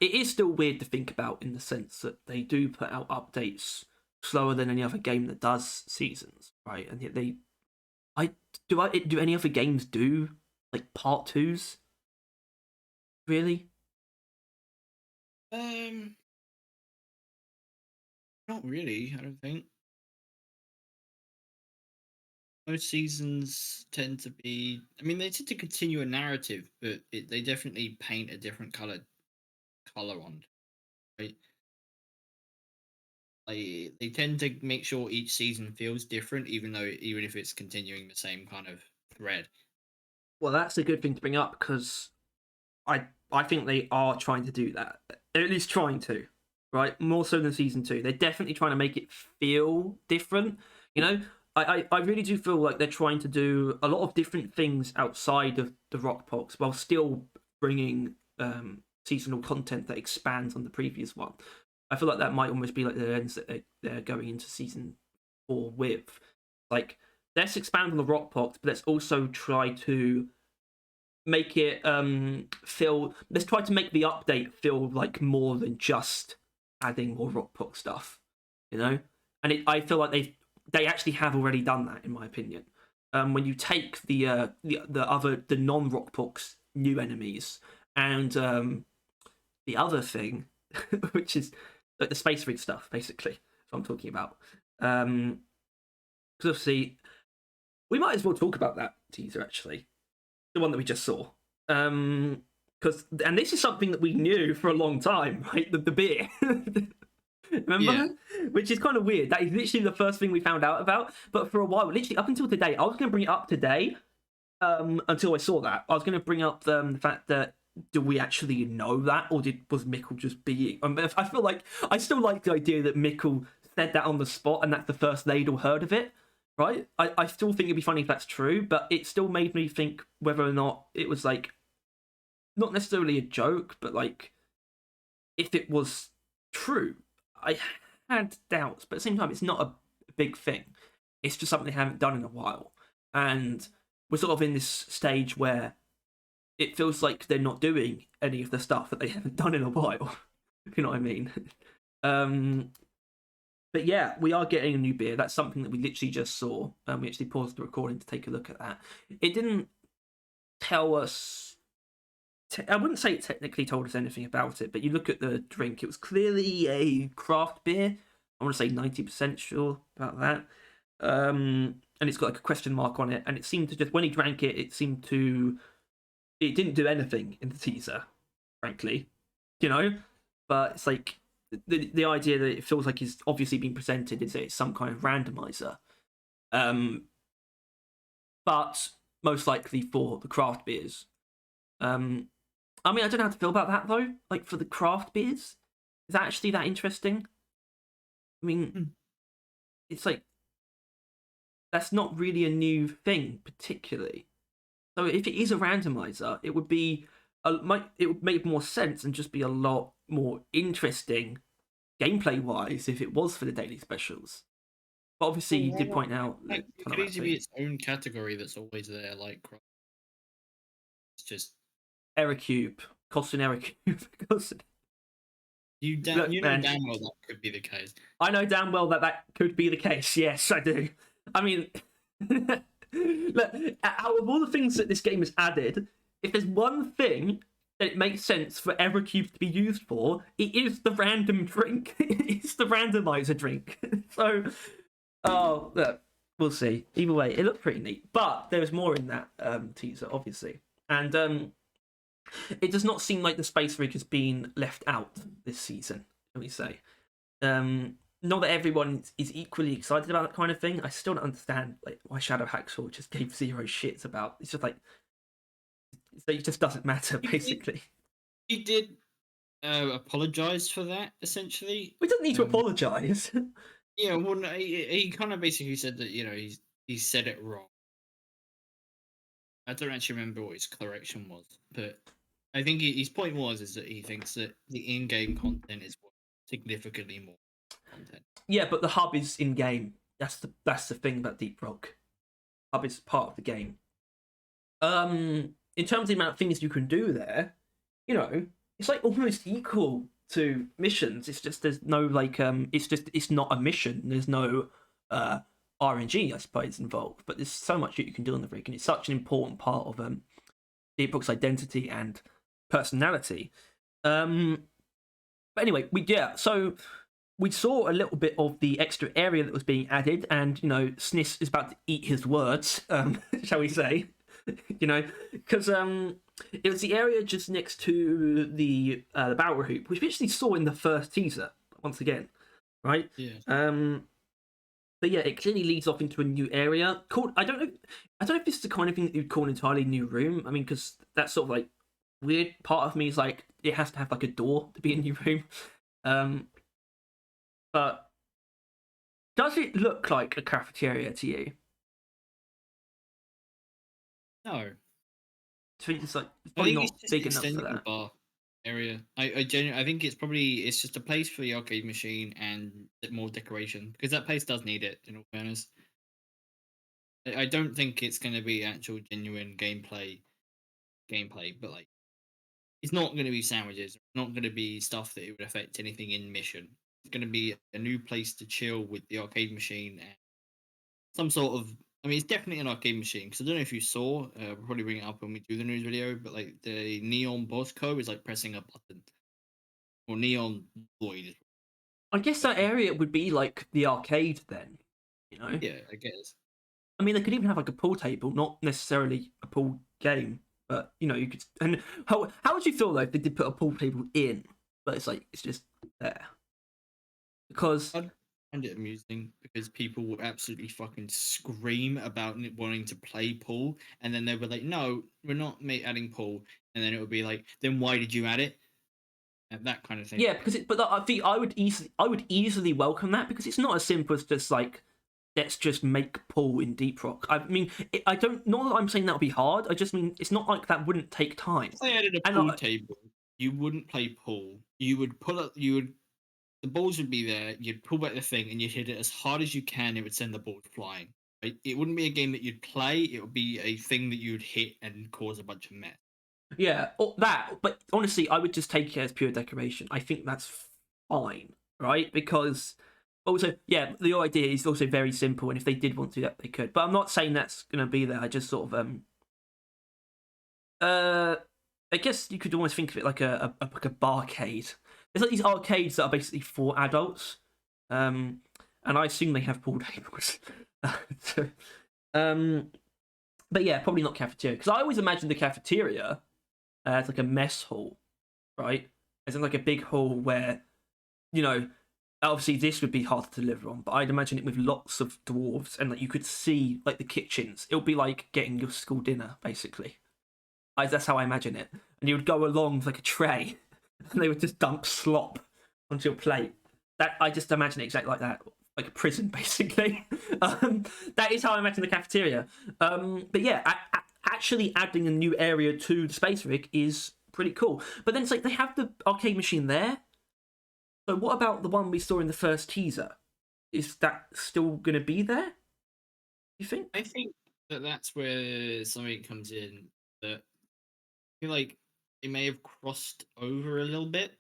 is still weird to think about in the sense that they do put out updates slower than any other game that does seasons, right? And yet do any other games do like part 2s? Really? Not really. I don't think most seasons tend to be. I mean, they tend to continue a narrative, but they definitely paint a different color on, right? They tend to make sure each season feels different, even if it's continuing the same kind of thread. Well, that's a good thing to bring up because I think they are trying to do that. They're at least trying to, right? More so than season 2. They're definitely trying to make it feel different. You know, I really do feel like they're trying to do a lot of different things outside of the Rock Box while still bringing seasonal content that expands on the previous one. I feel like that might almost be like the lens that they're going into season 4 with. Like, let's expand on the Rock Box, but let's also try to make it feel. Let's try to make the update feel like more than just adding more Rockbox stuff, you know. And I feel like they actually have already done that, in my opinion. When you take the non Rockbox new enemies and the other thing, which is like the space rig stuff, basically, that's what I'm talking about. Because obviously, we might as well talk about that teaser actually, the one that we just saw. Because and this is something that we knew for a long time, right? The beer. Remember? Yeah. Which is kind of weird. That is literally the first thing we found out about. But for a while, literally up until today, I was going to bring it up today. Until I saw that, I was going to bring up the fact that do we actually know that, or was Mickle just being? I feel like I still like the idea that Mickle said that on the spot, and that's the first they'd all heard of it. Right? I still think it'd be funny if that's true, but it still made me think whether or not it was like not necessarily a joke, but like if it was true. I had doubts, but at the same time, it's not a big thing. It's just something they haven't done in a while, and we're sort of in this stage where it feels like they're not doing any of the stuff that they haven't done in a while. If you know what I mean. But yeah, we are getting a new beer. That's something that we literally just saw. We actually paused the recording to take a look at that. It didn't tell us. I wouldn't say it technically told us anything about it, but you look at the drink, it was clearly a craft beer. I want to say 90% sure about that. And it's got like a question mark on it, and it seemed to just, when he drank it, it didn't do anything in the teaser, frankly. You know? But it's like, the idea that it feels like is obviously being presented is that it's some kind of randomizer. But most likely for the craft beers. I mean, I don't know how to feel about that though. Like for the craft beers, is that actually that interesting? I mean, it's like that's not really a new thing particularly. So if it is a randomizer, it would be it would make more sense and just be a lot more interesting gameplay wise if it was for the daily specials. But obviously, you did point out that it could easily be its own category that's always there. Like it's just Ericube, Costin Ericube. you know damn well that could be the case. I know damn well that could be the case. Yes, I do. I mean, look, out of all the things that this game has added, if there's one thing that it makes sense for Evercube to be used for, it is the random drink. It's the randomizer drink. So, look, we'll see. Either way, it looked pretty neat. But there was more in that teaser, obviously. And it does not seem like the space rig has been left out this season, let me say. Not that everyone is equally excited about that kind of thing. I still don't understand like why Shadow Hacksaw just gave zero shits about. It's just like it just doesn't matter, basically. He did apologize for that, essentially. We don't need to apologize. Yeah, well, he kind of basically said that he said it wrong. I don't actually remember what his correction was, but I think his point is that he thinks that the in-game content is significantly more content. Yeah, but the hub is in-game. That's the thing about Deep Rock. Hub is part of the game. In terms of the amount of things you can do there, it's like almost equal to missions. It's just there's no like it's not a mission. There's no RNG, I suppose, involved. But there's so much that you can do on the rig, and it's such an important part of Deep Rock's identity and personality. But anyway, so we saw a little bit of the extra area that was being added, and Sniss is about to eat his words, shall we say? Because it was the area just next to the barrel hoop, which we actually saw in the first teaser once again, right? Yeah. But yeah, it clearly leads off into a new area called I don't know if this is the kind of thing that you'd call an entirely new room. I mean, because that's sort of like weird part of me is like it has to have like a door to be in your room. But does it look like a cafeteria to you? No, So it's like it's I probably think not it's just big enough for extending the that. bar area. I think it's just a place for the arcade machine and more decoration because that place does need it. In all fairness, I don't think it's going to be actual genuine gameplay, but like it's not going to be sandwiches. It's not going to be stuff that it would affect anything in mission. It's going to be a new place to chill with the arcade machine and some sort of. I mean, it's definitely an arcade machine because I don't know if you saw. We'll probably bring it up when we do the news video, but like the neon boss code is like pressing a button or neon void. I guess that area would be like the arcade then, you know. Yeah, I guess. I mean, they could even have like a pool table, not necessarily a pool game, but you know, you could. And how would you feel though if they did put a pool table in, but it's like it's just there because I'd find it amusing because people would absolutely fucking scream about wanting to play pool, and then they were like, "No, we're not adding pool," and then it would be like, "Then why did you add it?" And that kind of thing. yeah, because but I think I would easily welcome that because it's not as simple as just like let's just make pool in Deep Rock. I mean, I don't. Not that I'm saying that would be hard. I just mean it's not like that wouldn't take time. If they added a And pool table, you wouldn't play pool. You would pull up. You would. The balls would be there. You'd pull back the thing, and you'd hit it as hard as you can. It would send the ball flying. Right? It wouldn't be a game that you'd play. It would be a thing that you'd hit and cause a bunch of mess. yeah, that. But honestly, I would just take it as pure decoration. I think that's fine, right? Because also, yeah, the idea is also very simple, and if they did want to do that, they could. But I'm not saying that's gonna be there. I just sort of uh, I guess you could almost think of it like like a barcade. It's like these arcades that are basically for adults, and I assume they have pool tables. So, but yeah, probably not cafeteria because I always imagined the cafeteria as like a mess hall, right? As in like a big hall where, you know, obviously this would be hard to deliver on, but I'd imagine it with lots of dwarves and like you could see like the kitchens. It would be like getting your school dinner basically. That's how I imagine it. And you would go along with like a tray, and they would just dump slop onto your plate. That I just imagine it exactly like that, like a prison basically. That is how I imagine the cafeteria. But yeah, actually adding a new area to the space rig is pretty cool. But then it's like they have the arcade machine there. So what about the one we saw in the first teaser? Is that still going to be there? You think? I think that's where something comes in that I feel like it may have crossed over a little bit.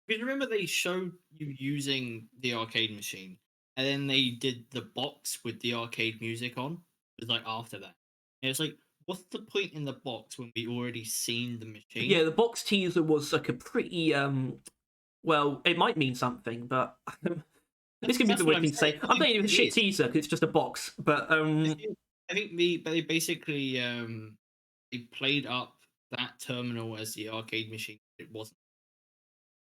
Because remember they showed you using the arcade machine, and then they did the box with the arcade music on. It was like after that. And it's like, what's the point in the box when we already seen the machine? Yeah, the box teaser was like a pretty well, it might mean something, but this can be the That's what weird I'm thing to saying. say. I'm thinking it was a shit teaser because it's just a box, but I think they basically they played up that terminal as the arcade machine. It wasn't.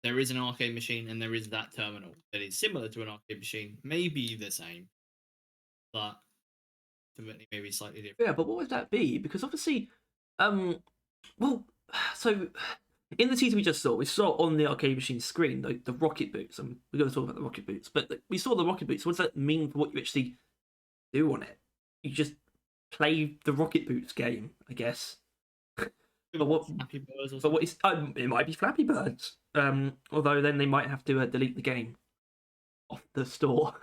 There is an arcade machine and there is that terminal that is similar to an arcade machine, maybe the same, but ultimately maybe slightly different. yeah, but what would that be? Because obviously, well, so in the teaser we saw on the arcade machine screen the rocket boots, and we're going to talk about the rocket boots, but we saw the rocket boots. What does that mean for what you actually do on it? You just play the rocket boots game, I guess. But what? Happy Birds or But what is? It might be Flappy Birds. Although then they might have to delete the game off the store.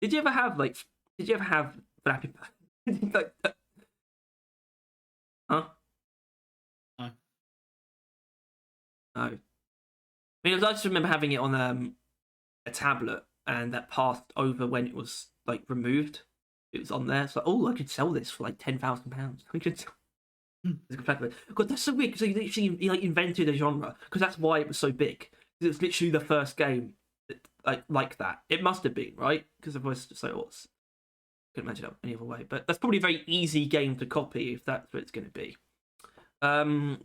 Did you ever have like? Did you ever have Flappy Birds? Like, huh? No. No. I mean, I just remember having it on a tablet, and that passed over when it was like removed. It was on there. So, oh, I could sell this for like £10,000. I could. God, that's so weird because he literally like invented a genre because that's why it was so big. It was literally the first game that, like that. It must have been right because otherwise, just like what's. Couldn't imagine it any other way. But that's probably a very easy game to copy if that's what it's going to be. But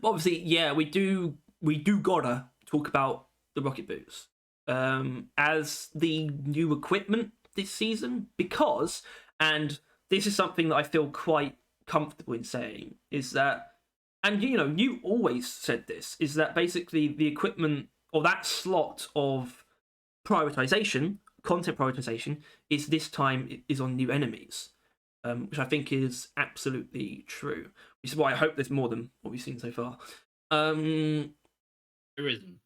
obviously, yeah, we do gotta talk about the rocket boots as the new equipment this season because, and this is something that I feel quite comfortable in saying, is that And you always said this, is that basically the equipment or that slot of prioritization, content prioritization, is this time is on new enemies, which I think is absolutely true. Which is why I hope there's more than what we've seen so far. There isn't.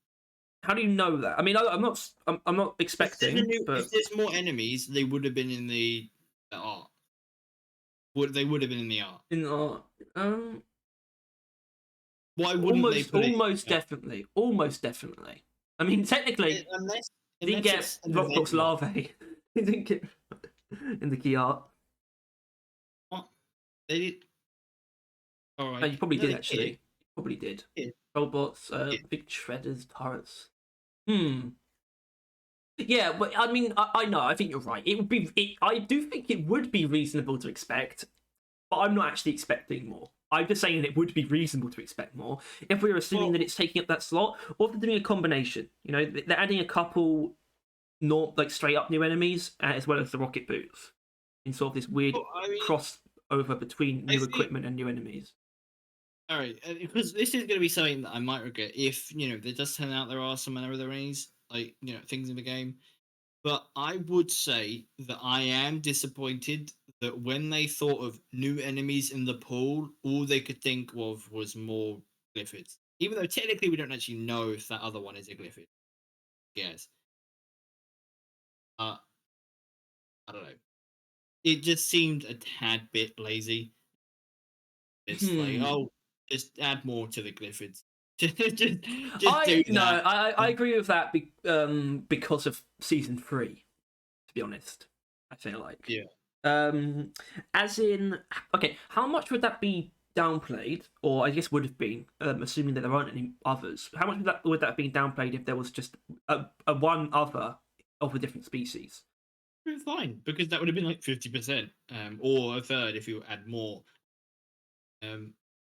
How do you know that? I mean, I'm not expecting, but If there's more enemies, they would have been in the art. They would have been in the art. in Why wouldn't they put almost definitely. I mean, technically, unless didn't get it's an Rockbox event mod. larvae. He didn't get in the key art. What? They did. All No, right. you probably No, did they actually. You probably did. did. Robots, Did. big shredders, turrets. Yeah, but I mean, I know. I think you're right. It would be. I do think it would be reasonable to expect, but I'm not actually expecting more. I'm just saying it would be reasonable to expect more if we were assuming Well, that it's taking up that slot, or if they're doing a combination. They're adding a couple, not like straight up new enemies, as well as the rocket boots, in sort of this weird I mean, crossover between I new think. equipment and new enemies. All right, because this is going to be something that I might regret if there does turn out there are some other enemies, like things in the game. But I would say that I am disappointed that when they thought of new enemies in the pool, all they could think of was more glyphids. Even though technically we don't actually know if that other one is a glyphid. Yes. I don't know. It just seemed a tad bit lazy. It's like, Hmm. oh, just add more to the glyphids. Just do I no, that. I agree with that because of season 3. To be honest, I feel like Yeah. as in, okay, how much would that be downplayed, or I guess would have been, assuming that there aren't any others? How much would that have been downplayed if there was just a one other of a different species? Fine, because that would have been like 50%, or a third if you add more.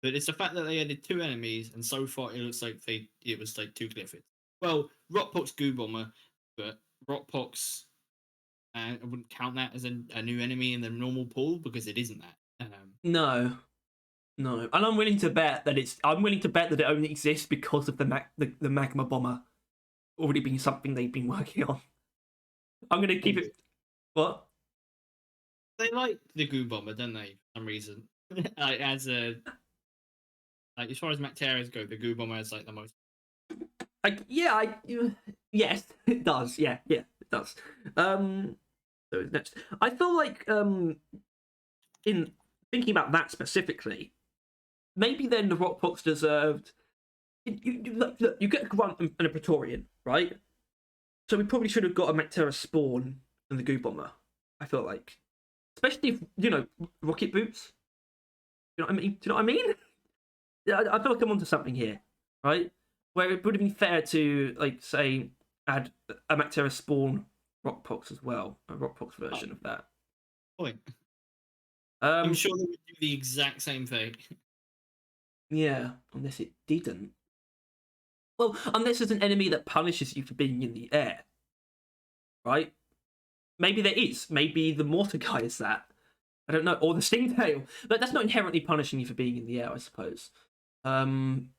But it's the fact that they added 2 enemies, and so far it looks like it was like 2 glyphids. Well, Rockpox Goo Bomber, but Rockpox, I wouldn't count that as a new enemy in the normal pool because it isn't that. No, no, and I'm willing to bet that it only exists because of the magma bomber already being something they've been working on. I'm gonna keep it. What? They like the Goo Bomber, don't they? For some reason, like as far as Macterias go, the Goo Bomber is like the most. Like, yes, it does. Yeah, it does. So next, I feel like in thinking about that specifically, maybe then the Rockpox deserved. Look, you get a Grunt and a Praetorian, right? So we probably should have got a Mactera spawn and the Goo Bomber. I feel like, especially if rocket boots. You know what I mean? Do you know what I mean? Yeah, I feel like I'm onto something here, right? Where it would have been fair to say add a Mactera spawn Rockpox as well, a Rockpox version of that. Point. I'm Um, sure they would do the exact same thing. yeah, unless it didn't. Well, unless there's an enemy that punishes you for being in the air, right? Maybe there is. Maybe the mortar guy is that. I don't know, or the stingtail. But that's not inherently punishing you for being in the air, I suppose. I don't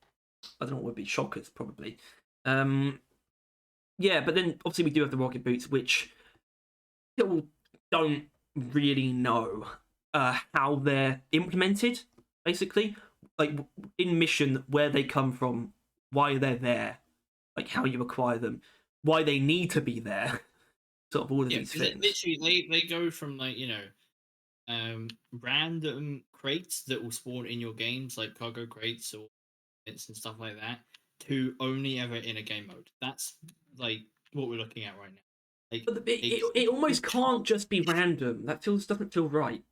know what would be shockers, probably. Yeah, but then obviously we do have the rocket boots, which still don't really know how they're implemented. Basically, like in mission, where they come from, why they're there, like how you acquire them, why they need to be there, sort of all of Yeah, these because things. literally they go from like random crates that will spawn in your games, like cargo crates or bits and stuff like that, to only ever in a game mode. That's like what we're looking at right now. Like But it almost can't just be random. That doesn't feel right.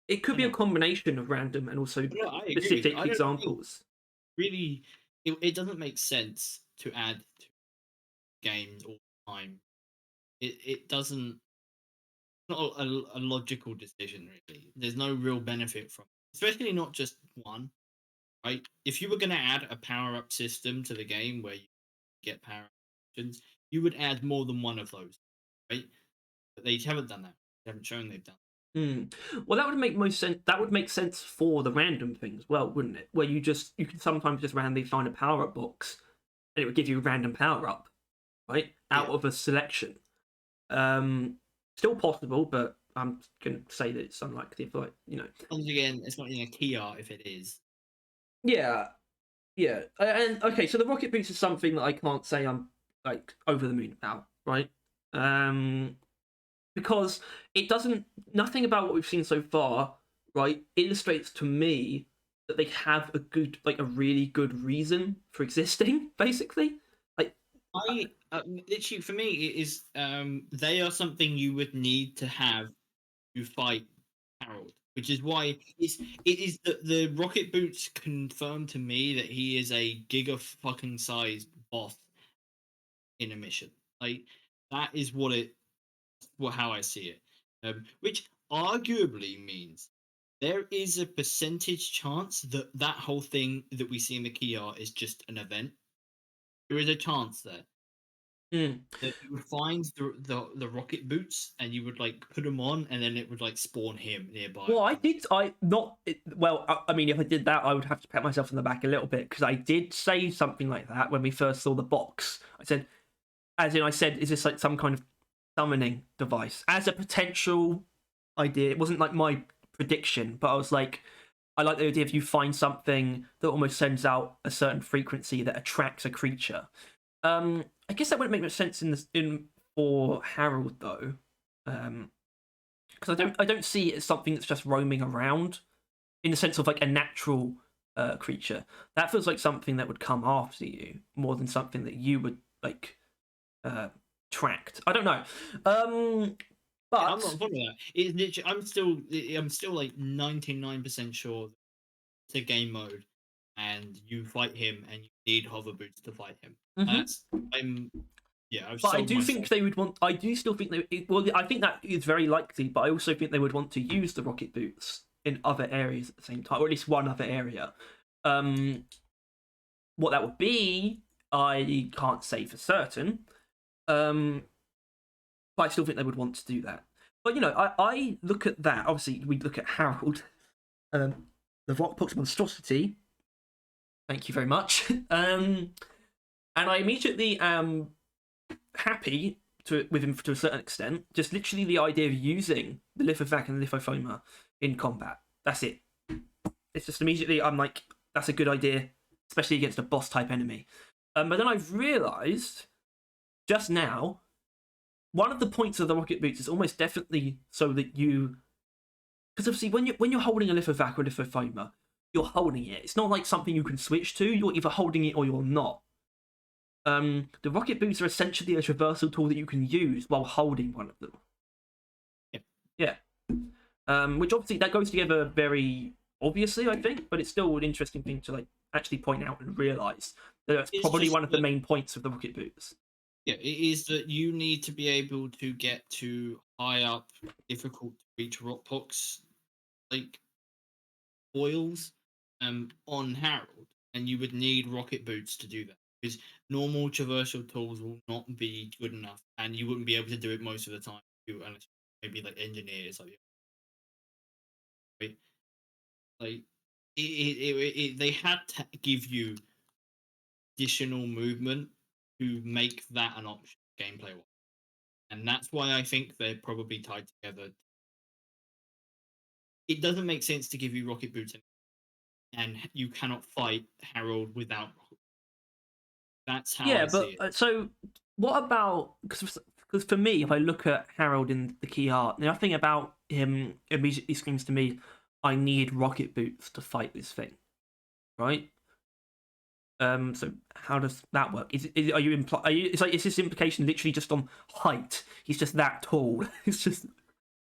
It could I be a know. combination of random and also No, I agree with you. specific I don't think examples. really it doesn't make sense to add to games all the time. It doesn't. It's not a logical decision really. There's no real benefit from it. Especially not just one. Right? If you were going to add a power up system to the game where you get power options, you would add more than one of those, right? But they haven't done that. They haven't shown they've done. Hmm. Well, that would make most sense. That would make sense for the random thing as well, wouldn't it? Where you can sometimes just randomly find a power up box, and it would give you a random power up, right, out Yeah. of a selection. Um, Still possible, but I'm gonna say that it's unlikely. But Once again, it's not in a key art if it is. yeah, yeah. And okay, so the rocket boots is something that I can't say I'm like over the moon about, right? Um, because it doesn't. Nothing about what we've seen so far, right, illustrates to me that they have a really good reason for existing. Basically, like, I literally for me it is they are something you would need to have to fight Harold, which is why it is the rocket boots confirm to me that he is a giga fucking sized boss in a mission. Like that is how I see it. Which arguably means there is a percentage chance that that whole thing that we see in the key art is just an event. There is a chance there mm. that you would find the rocket boots and you would like put them on and then it would like spawn him nearby. Well, I did. I not well. I mean, if I did that, I would have to pat myself on the back a little bit because I did say something like that when we first saw the box. I said, as in, I said, is this like some kind of summoning device as a potential idea? It wasn't like my prediction, but I was like, I like the idea if you find something that almost sends out a certain frequency that attracts a creature. I guess that wouldn't make much sense in for Harold though. Because I don't see it as something that's just roaming around in the sense of like a natural creature. That feels like something that would come after you more than something that you would like uh, tracked. I don't know, Yeah, I'm but not following that. It's literally, I'm still like 99% sure it's a game mode, and you fight him, and you need hover boots to fight him. mhm. That's I'm yeah, I've But I sold do think myself. they would want. I do still think well, I think that is very likely. But I also think they would want to use the rocket boots in other areas at the same time, or at least one other area. Um, what that would be, I can't say for certain. Um, but I still think they would want to do that. But I look at that. Obviously, we look at Harold, the Rockbox monstrosity. Thank you very much. And I immediately am happy with him to a certain extent. Just literally the idea of using the Lithovac and the Lithofoma in combat. That's it. It's just immediately I'm like, that's a good idea, especially against a boss type enemy. But then I've realised just now one of the points of the rocket boots is almost definitely so that because obviously when you're holding a Lithovac or a Lithofoma, you're holding it. It's not like something you can switch to. You're either holding it or you're not. The rocket boots are essentially a traversal tool that you can use while holding one of them. Yeah. Yeah. Which obviously that goes together very obviously, I think, but it's still an interesting thing to like actually point out and realize that that's It's probably just one of the main points of the rocket boots. yeah, it is that you need to be able to get to high up, difficult to reach rock pox like foils on Harold, and you would need rocket boots to do that because normal traversal tools will not be good enough, and you wouldn't be able to do it most of the time. Unless maybe like engineers, right? Like they had to give you additional movement to make that an option gameplay wise, and that's why I think they're probably tied together. It doesn't make sense to give you rocket boots and you cannot fight Harold without rocket. That's how Yeah, I see but it. so what about because for me, if I look at Harold in the key art, nothing about him immediately screams to me, I need rocket boots to fight this thing, right? So how does that work? Are you Are you? It's like is this implication literally just on height? He's just that tall. It's just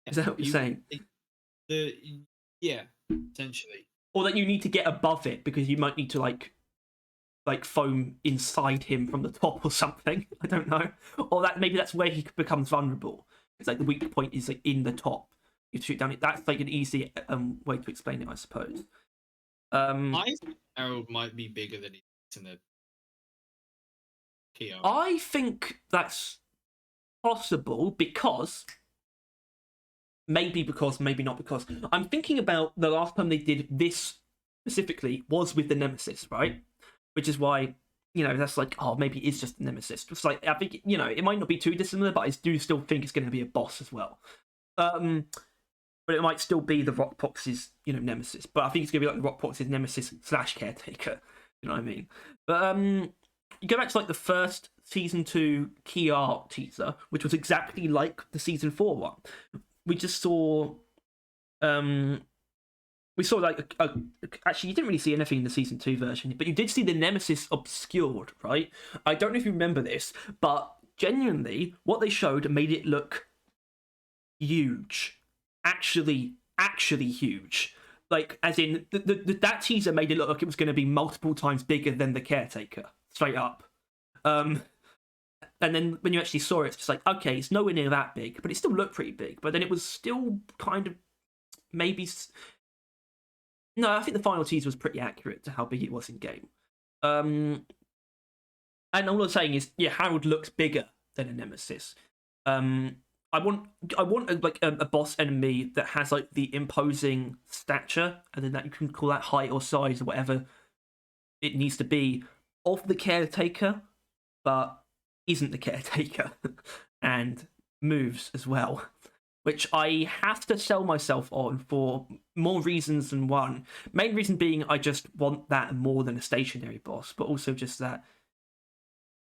Yeah, is that what you're you saying? the yeah, essentially. Or that you need to get above it because you might need to like foam inside him from the top or something. I don't know. Or that maybe that's where he becomes vulnerable. It's like the weak point is like in the top. You shoot down it. That's like an easy way to explain it, I suppose. I think Harold might be bigger than he is in the KO. I think that's possible because maybe because, maybe not because. I'm thinking about the last time they did this specifically was with the Nemesis, right? Which is why, that's like, oh, maybe it's just the Nemesis. It's like, I think, it might not be too dissimilar, but I do still think it's going to be a boss as well. But it might still be the Rockbox's, Nemesis. But I think it's going to be like the Rockbox's Nemesis / Caretaker. You know what I mean? But you go back to like the first season 2 key art teaser, which was exactly like the season 4 one. We just saw, like actually you didn't really see anything in the season 2 version, but you did see the Nemesis obscured, right? I don't know if you remember this, but genuinely, what they showed made it look huge, actually huge. Like, as in, that teaser made it look like it was going to be multiple times bigger than the Caretaker, straight up. And then when you actually saw it, it's just like, okay, it's nowhere near that big, but it still looked pretty big. But then it was still kind of maybe. No, I think the final teaser was pretty accurate to how big it was in game. And all I'm saying is, yeah, Harold looks bigger than a Nemesis. I want a boss enemy that has like the imposing stature, and then that you can call that height or size or whatever it needs to be of the Caretaker, but isn't the Caretaker and moves as well, which I have to sell myself on for more reasons than one. Main reason being I just want that more than a stationary boss, but also just that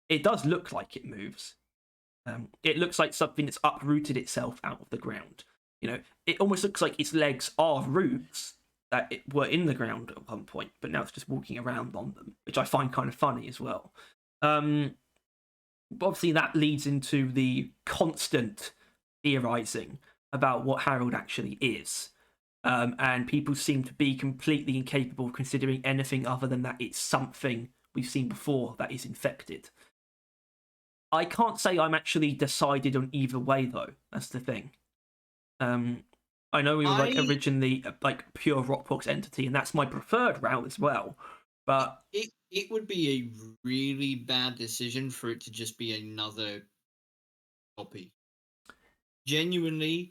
it does look like it moves. It looks like something that's uprooted itself out of the ground. It almost looks like its legs are roots that were in the ground at one point, but now it's just walking around on them, which I find kind of funny as well. But obviously that leads into the constant theorizing about what Harold actually is. And people seem to be completely incapable of considering anything other than that it's something we've seen before that is infected. I can't say I'm actually decided on either way, though. That's the thing. I know we were originally like pure Rockbox entity, and that's my preferred route as well. But it would be a really bad decision for it to just be another copy. Genuinely,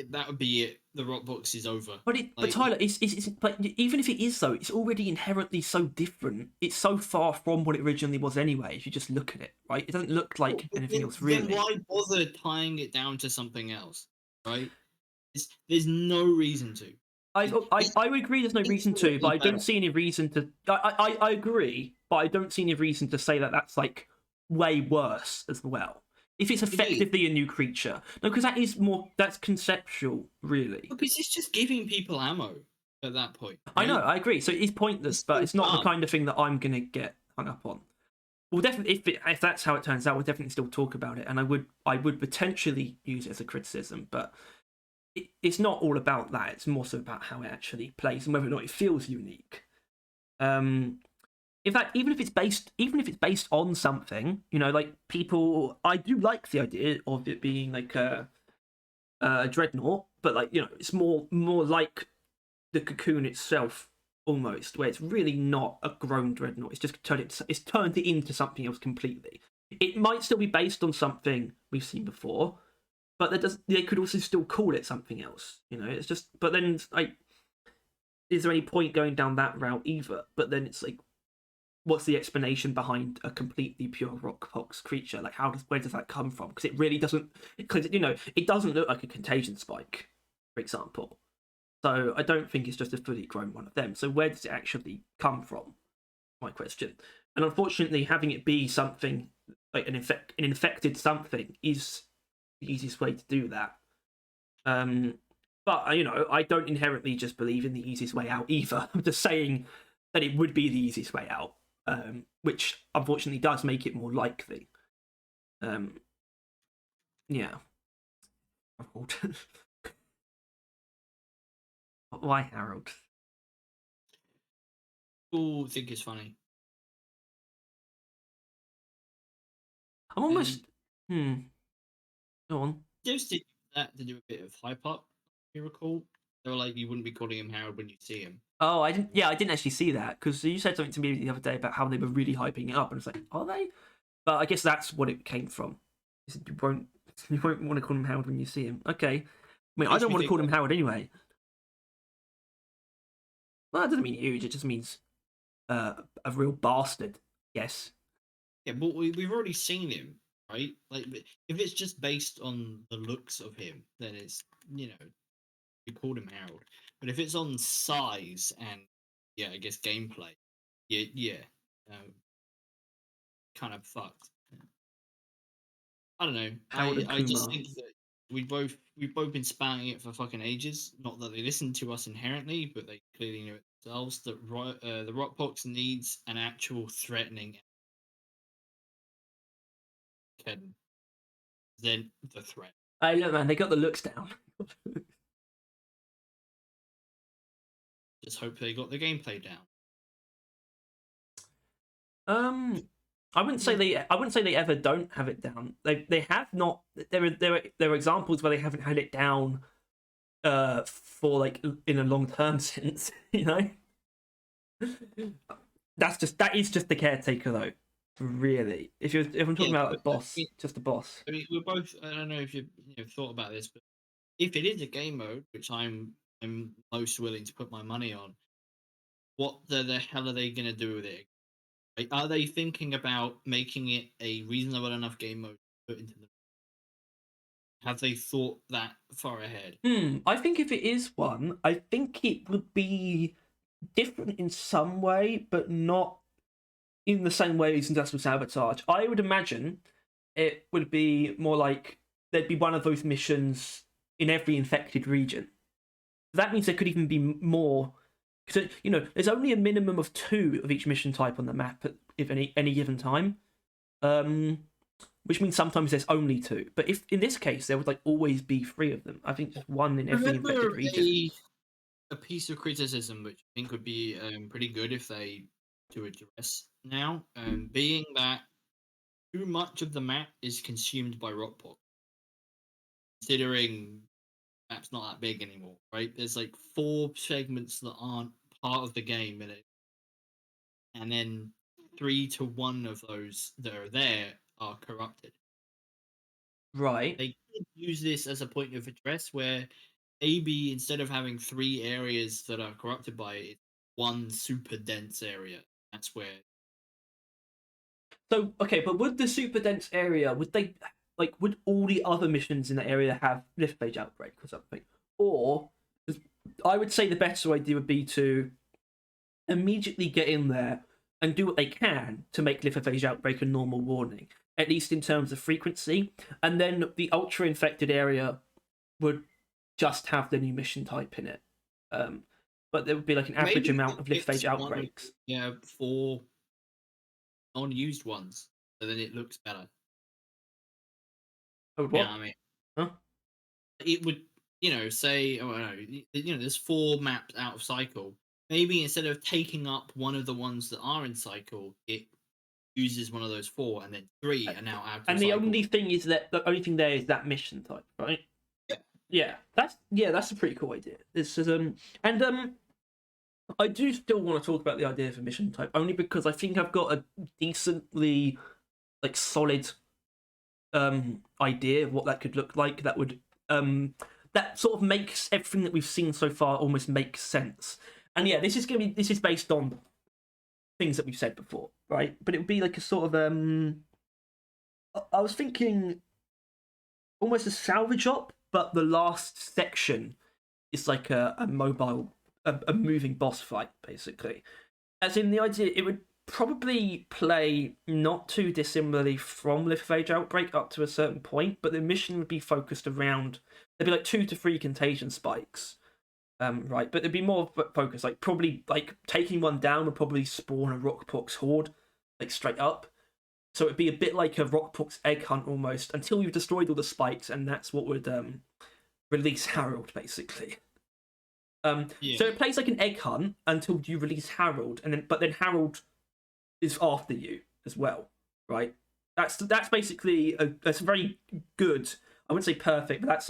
that would be it. The Rockbox is over. But Tyler, it's but even if it is though, it's already inherently so different. It's so far from what it originally was anyway. If you just look at it, right, it doesn't look like anything else really. Then why bother tying it down to something else, right? There's no reason to. I would agree. There's no reason to, but I don't see any reason to. I agree, but I don't see any reason to say that that's like way worse as well. If it's effectively a new creature. No, because that's conceptual, really. Because it's just giving people ammo at that point. Right? I know, I agree. So it's pointless, but it's not the kind of thing that I'm going to get hung up on. Well, definitely, if that's how it turns out, we'll definitely still talk about it, and I would potentially use it as a criticism, but it's not all about that. It's more so about how it actually plays and whether or not it feels unique. In fact, even if it's based on something, like people, I do like the idea of it being like a dreadnought, but like it's more like the Cocoon itself almost, where it's really not a grown dreadnought. It's just turned it into something else completely. It might still be based on something we've seen before, but they could also still call it something else. It's just, but then like, is there any point going down that route either? But then it's like, what's the explanation behind a completely pure Rockbox creature? Like, where does that come from? Because it really doesn't. Because it doesn't look like a contagion spike, for example. So I don't think it's just a fully grown one of them. So where does it actually come from? My question. And unfortunately, having it be something like an infected something is the easiest way to do that. But I don't inherently just believe in the easiest way out either. I'm just saying that it would be the easiest way out. Which unfortunately does make it more likely. Yeah. Harold. Why Harold? People think it's funny. I'm almost. Go on. Just did that to do a bit of hype up. If you recall, they were like, you wouldn't be calling him Harold when you see him. Oh, I didn't. Yeah, I didn't actually see that because you said something to me the other day about how they were really hyping it up, and it's like, are they? But I guess that's what it came from. You won't You won't want to call him Howard when you see him. Okay. I mean, I Makes don't me want to think call him Howard anyway. Well, that doesn't mean huge. It just means a real bastard. Yes. Yeah, but we've already seen him, right? Like, if it's just based on the looks of him, then it's, you know, you called him Harold. But if it's on size and, yeah, I guess gameplay, yeah, kind of fucked. I don't know. Howard and I just Kumar. think that we've both been spouting it for fucking ages. Not that they listen to us inherently, but they clearly know it themselves. That the Rockbox needs an actual threatening. Can then the threat. I know, man. They got the looks down. Just hope they got the gameplay down. I wouldn't say they. I wouldn't say they ever don't have it down. They have not. There are examples where they haven't had it down. For like in a long term sense, you know. That is just the caretaker though. Really, if I'm talking about a boss, just a boss. I mean, we're both. I don't know if you thought about this, but if it is a game mode, which I'm most willing to put my money on, what the hell are they going to do with it? Like, are they thinking about making it a reasonable enough game mode to put into the? Have they thought that far ahead? I think if it is one, I think it would be different in some way, but not in the same way as Industrial Sabotage. I would imagine it would be more like there'd be one of those missions in every infected region. That means there could even be more. Because, you know, there's only a minimum of 2 of each mission type on the map at any given time. Which means sometimes there's only 2. But if in this case there would like always be 3 of them, I think just one in every infected region. A piece of criticism which I think would be pretty good if they to address now, being that too much of the map is consumed by Rockport. Considering map's not that big anymore, right? There's like 4 segments that aren't part of the game in it, and then 3 to 1 of those that are there are corrupted. Right. They could use this as a point of address where maybe instead of having 3 areas that are corrupted by it, one super dense area. That's where. So okay, but would the super dense area would all the other missions in that area have lift phage outbreak or something? Or I would say the better idea would be to immediately get in there and do what they can to make lift phage outbreak a normal warning, at least in terms of frequency, and then the ultra infected area would just have the new mission type in it. But there would be like an average amount of lift phage outbreaks. Yeah, 4 unused ones, so then it looks better. Oh, what? You know what I mean? Huh? It would, say, oh no, there's 4 maps out of cycle. Maybe instead of taking up one of the ones that are in cycle, it uses one of those 4, and then 3 are now out. And the only thing is that the only thing there is that mission type, right? Yeah. That's a pretty cool idea. This is I do still want to talk about the idea of a mission type, only because I think I've got a decently solid idea of what that could look like. That would that sort of makes everything that we've seen so far almost make sense. And yeah, this is based on things that we've said before, right? But it would be like a sort of I was thinking almost a salvage op, but the last section is like a mobile, a moving boss fight, basically. As in the idea, it would probably play not too dissimilarly from Lift Phage Outbreak up to a certain point, but the mission would be focused around, there'd be like 2 to 3 contagion spikes. Right, but there'd be more focus, probably taking one down would probably spawn a Rockpox horde, straight up. So it'd be a bit like a Rockpox egg hunt almost, until you've destroyed all the spikes, and that's what would release Harold, basically. So it plays like an egg hunt until you release Harold, but then Harold is after you as well, right? That's basically that's very good. I wouldn't say perfect, but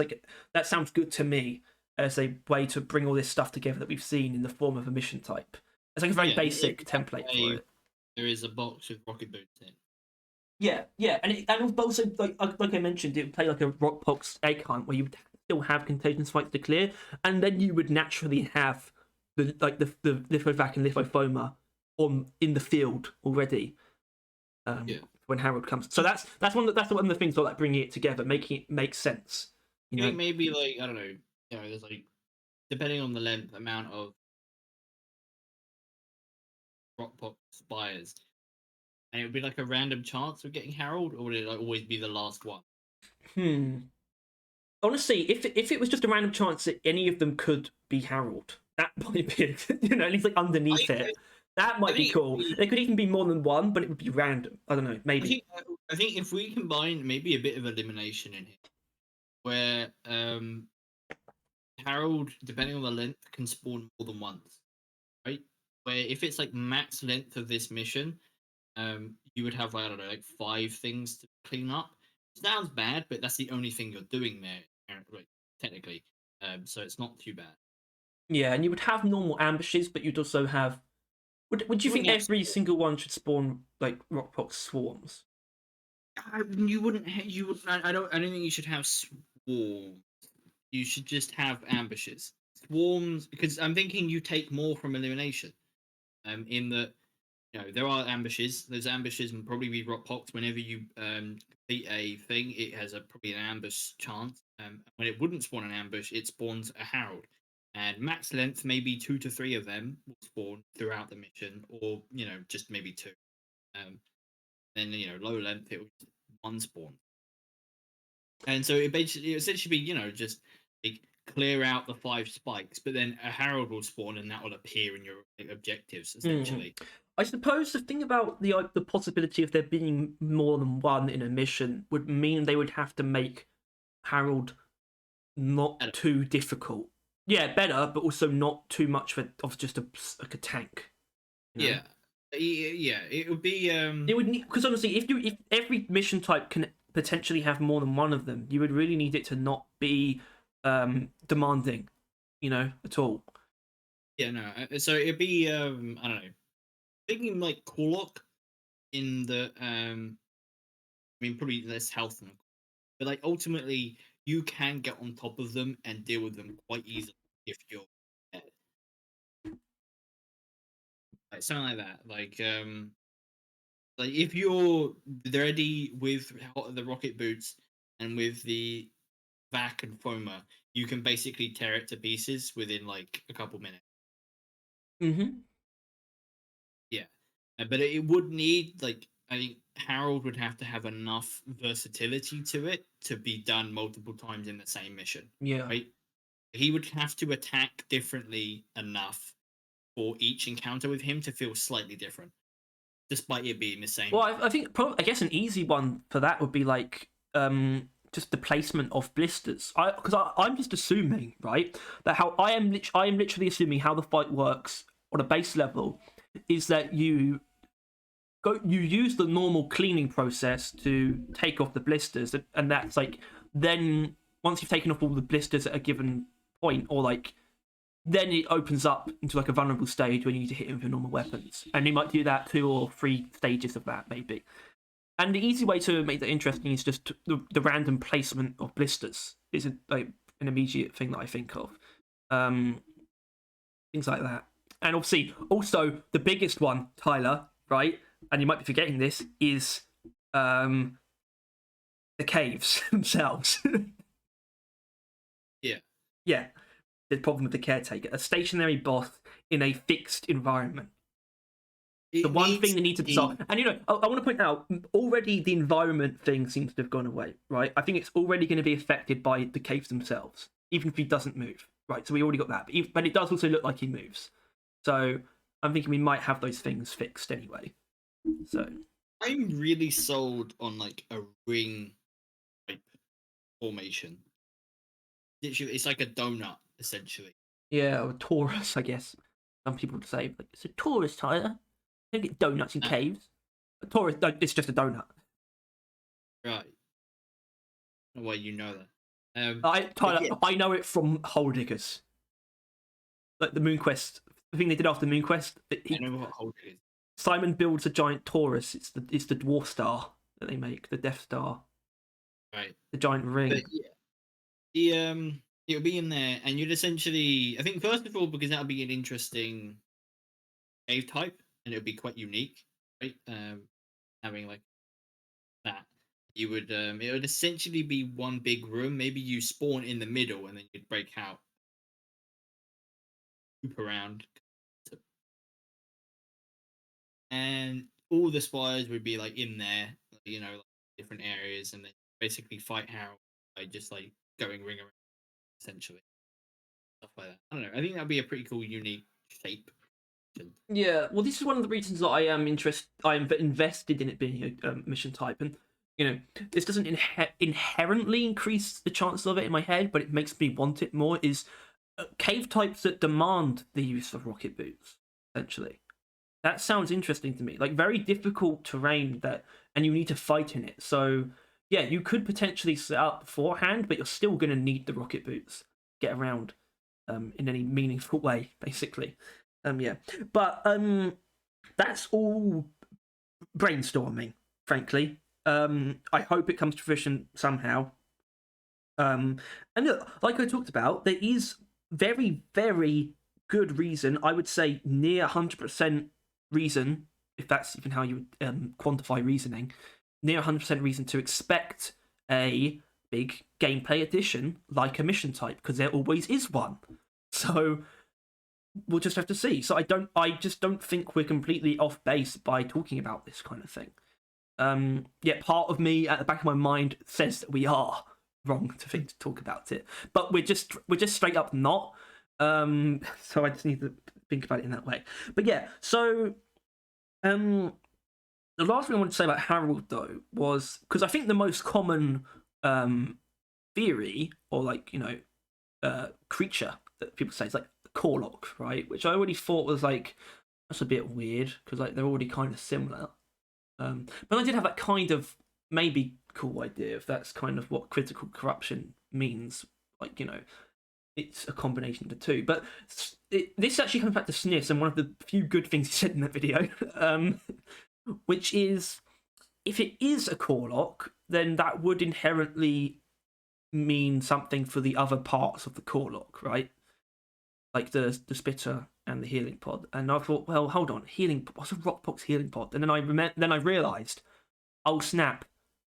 that sounds good to me as a way to bring all this stuff together that we've seen in the form of a mission type. It's like a very basic template for it. There is a box with rocket boots in. yeah, and also like I mentioned, it would play like a Rockbox egg hunt where you would still have contagion spikes to clear, and then you would naturally have the Lithovac and Lithofoma on in the field already. Yeah. When Harold comes, so that's one of the things that like bringing it together, making it make sense. You I know, think maybe like I don't know. There's like depending on the length amount of Rockpop spires, and it would be like a random chance of getting Harold, or would it like always be the last one? hmm. Honestly, if it was just a random chance that any of them could be Harold, that might be at least like underneath I, it. That I might be think cool. There could even be more than one, but it would be random. I don't know, I maybe. think I think if we combine maybe a bit of elimination in here, where Harold, depending on the length, can spawn more than once, right? Where if it's like max length of this mission, you would have I don't know like 5 things to clean up. Sounds bad, but that's the only thing you're doing there, like, technically. So it's not too bad. Yeah, and you would have normal ambushes, but you'd also have. Would you You think wouldn't have every single one should spawn like Rockpox swarms? you wouldn't you would I don't think you should have swarms. You should just have ambushes. Swarms because I'm thinking you take more from elimination. In that there are ambushes. Those ambushes and probably be rock pox. Whenever you complete a thing, it has probably an ambush chance. When it wouldn't spawn an ambush, it spawns a herald. And max length, maybe 2 to 3 of them will spawn throughout the mission, or just maybe 2. Then low length, it will just one spawn. And so it essentially be just like clear out the 5 spikes, but then a herald will spawn, and that will appear in your objectives Hmm. essentially. I suppose the thing about the possibility of there being more than one in a mission would mean they would have to make Harold not I don't- too difficult. Yeah, better, but also not too much of just like a tank. You know, Yeah, yeah, it would be. it would need because honestly, if every mission type can potentially have more than one of them, you would really need it to not be demanding, at all. Yeah, no. So it'd be. I don't know. Thinking like Korlok in the. I mean, probably less health than, but like ultimately, you can get on top of them and deal with them quite easily if you're dead. Like something like that. Like if you're ready with the rocket boots and with the vac and Foma, you can basically tear it to pieces within like a couple minutes. Mm-hmm. Yeah, but it would need like I think Harold would have to have enough versatility to it to be done multiple times in the same mission, Yeah. right? He would have to attack differently enough for each encounter with him to feel slightly different, despite it being the same. Well, I think I guess an easy one for that would be like just the placement of blisters. I'm just assuming, right, that how I am literally assuming how the fight works on a base level is that you use the normal cleaning process to take off the blisters, and that's like then once you've taken off all the blisters at a given point, or like then it opens up into like a vulnerable stage where you need to hit him with your normal weapons, and you might do that 2 or 3 stages of that maybe. And the easy way to make that interesting is just the random placement of blisters. Is like an immediate thing that I think of. Um, Things like that, and obviously also the biggest one, Tyler, right? And you might be forgetting this is um, the caves themselves. Yeah, Yeah, the problem with the caretaker, a stationary boss in a fixed environment. The it one thing needs they need to dissolve, and I want to point out already the environment thing seems to have gone away, right? I think it's already going to be affected by the caves themselves, even if he doesn't move, right? So we already got that, but it does also look like he moves. So I'm thinking we might have those things fixed anyway. So I'm really sold on like a ring type formation. It's like a donut essentially. yeah, or Taurus, I guess some people would say, but it's a Taurus, Tyler. Don't get donuts in Uh, caves. A Taurus, it's just a donut. right. I don't know why you know that. But Tyler, yeah, I know it from Hole Diggers, like the Moon Quest. The thing they did after Moon Quest, I know what hold it is. Simon builds a giant Taurus. It's the dwarf star, that they make, the Death Star, Right. the giant ring. But yeah, it'll be in there, and you'd essentially, I think, first of all, because that'll be an interesting cave type, and it'll be quite unique, right? Having like that, you would it would essentially be one big room. Maybe you spawn in the middle, and then you'd break out, loop around, and all the spires would be like in there, like, different areas, and then basically fight Harold by just like going ring around, essentially, stuff like that. I don't know. I think that'd be a pretty cool, unique shape. Yeah, well, this is one of the reasons that I am invested in it being a mission type, and this doesn't inherently increase the chances of it in my head, but it makes me want it more. Is cave types that demand the use of rocket boots, essentially. That sounds interesting to me. Like very difficult terrain and you need to fight in it. So yeah, you could potentially set up beforehand, but you're still going to need the rocket boots get around in any meaningful way, basically. Yeah, but that's all brainstorming, frankly. I hope it comes to fruition somehow. And look, like I talked about, there is very, very good reason. I would say near 100% reason, if that's even how you would quantify reasoning, near 100% reason to expect a big gameplay addition like a mission type, because there always is one. So we'll just have to see. So I just don't think we're completely off base by talking about this kind of thing. Yet part of me at the back of my mind says that we are wrong to talk about it, but we're just straight up not. So I just need to think about it in that way. But yeah, so the last thing I wanted to say about Harold though was because I think the most common theory or creature that people say is like Corlock, right? Which I already thought was like that's a bit weird because like they're already kind of similar. But I did have that kind of maybe cool idea if that's kind of what critical corruption means. Like it's a combination of the two. But this actually comes back to Sniss and one of the few good things he said in that video, which is if it is a Corlock, then that would inherently mean something for the other parts of the Corlock, right? Like the spitter and the healing pod. And I thought, well, hold on, what's a Rockpox healing pod? And then I realised, oh snap,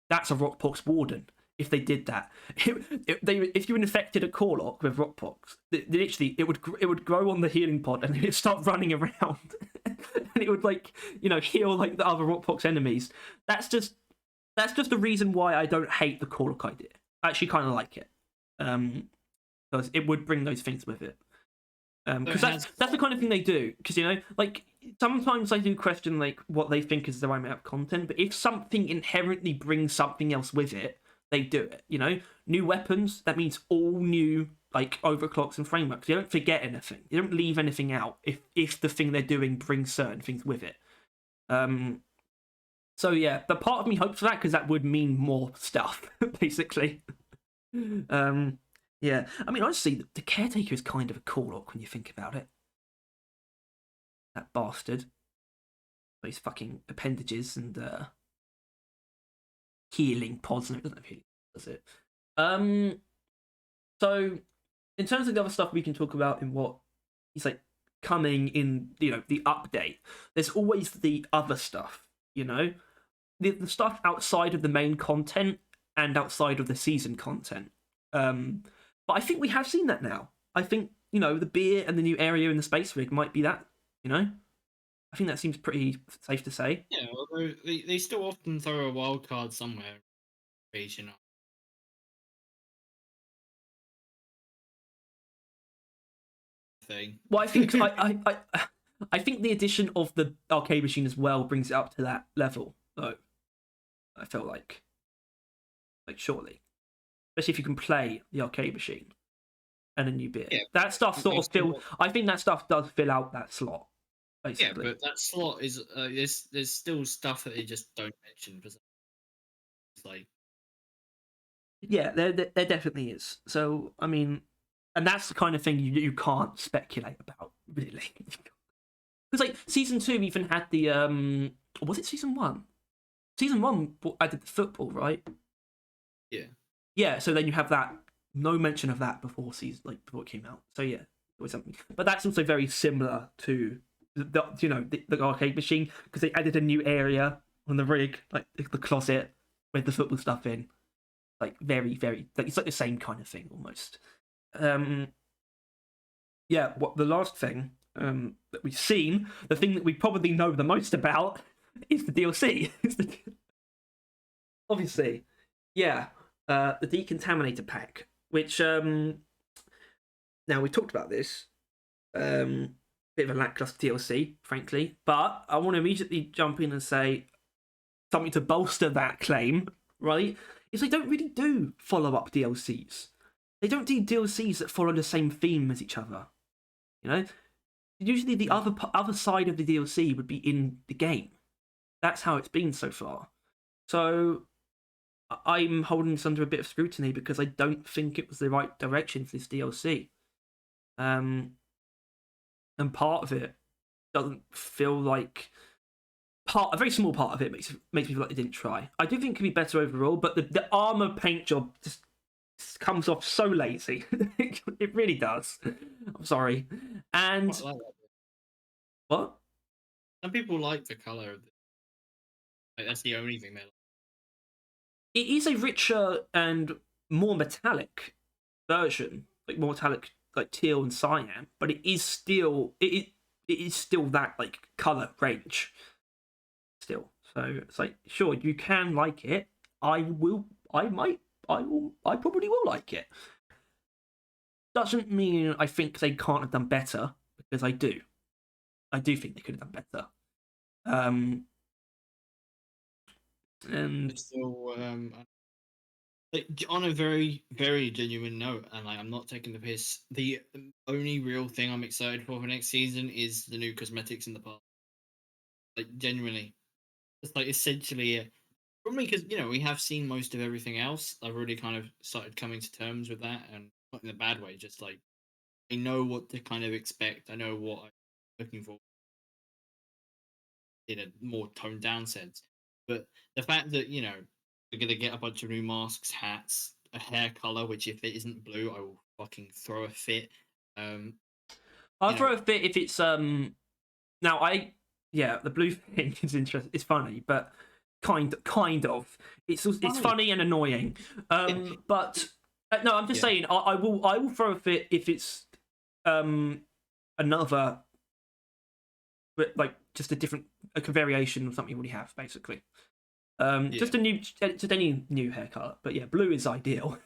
that's a Rockpox warden. If they did that, if you infected a Corlock with Rockpox, literally it would grow on the healing pod and it'd start running around, and it would heal like the other Rockpox enemies. That's just the reason why I don't hate the Corlock idea. I actually kind of like it, because it would bring those things with it. Because that's the kind of thing they do. Because like sometimes I do question like what they think is the right amount of content, but if something inherently brings something else with it, they do it. New weapons, that means all new like overclocks and frameworks. You don't forget anything. You don't leave anything out if the thing they're doing brings certain things with it. So yeah, but part of me hopes for that because that would mean more stuff, basically. Yeah, I mean, honestly, the Caretaker is kind of a Corlock when you think about it. That bastard. Those fucking appendages and healing pods. No, it doesn't have healing, does it? So, in terms of the other stuff we can talk about in what is like coming in, the update, there's always the other stuff, the stuff outside of the main content and outside of the season content. But I think we have seen that now. I think, the beer and the new area in the space rig might be that, I think that seems pretty safe to say. Yeah, although they still often throw a wild card somewhere. Thing. Well, I think I think the addition of the arcade machine as well brings it up to that level, though. I felt like surely. Especially if you can play the arcade machine and a new beer. Yeah, that stuff sort of I think that stuff does fill out that slot, basically. Yeah, but that slot is there's still stuff that they just don't mention. It's like, yeah, there definitely is. So I mean, and that's the kind of thing you can't speculate about, really. Because like season 2 even had the was it season 1? season 1 added the football, right? Yeah. Yeah, so then you have that, no mention of that before before it came out. So yeah, it was something. But that's also very similar to the arcade machine, because they added a new area on the rig, like the closet with the football stuff in. Like very, very, like it's like the same kind of thing almost. Yeah, what the last thing that we've seen, the thing that we probably know the most about, is the DLC. Obviously, yeah, the Decontaminator pack, which now we talked about this, bit of a lackluster DLC, frankly, but I want to immediately jump in and say something to bolster that claim, right? Is they don't really do follow-up DLCs. They don't do DLCs that follow the same theme as each other. You know, usually the other side of the DLC would be in the game. That's how it's been so far. So I'm holding this under a bit of scrutiny because I don't think it was the right direction for this DLC. And part of it doesn't feel like a very small part of it makes me feel like they didn't try. I do think it could be better overall, but the armor paint job just comes off so lazy. It really does. I'm sorry. And Quite like that. what? Some people like the color of it. Like, that's the only thing they like. It is a richer and more metallic version, like more metallic, like teal and cyan, but it is still it is still that like color range still. So it's like, sure, you can like it. I probably will like it. Doesn't mean I think they can't have done better, because I do. I do think they could have done better. And It's still like, on a very, very genuine note, and like I'm not taking the piss. The only real thing I'm excited for next season is the new cosmetics in the park. Like genuinely, it's like essentially it. Probably because we have seen most of everything else. I've already kind of started coming to terms with that, and not in a bad way. Just like I know what to kind of expect. I know what I'm looking for in a more toned down sense. But the fact that we're gonna get a bunch of new masks, hats, a hair color, which if it isn't blue, I will fucking throw a fit. Um, I'll you know, throw a fit if it's now yeah, the blue thing is interesting. It's funny, but kind of. It's funny. funny and annoying. It, But no, I'm just yeah, saying I will throw a fit if it's another, like just a different, like a variation of something you already have, basically. yeah. Just any new hair color. But yeah, blue is ideal.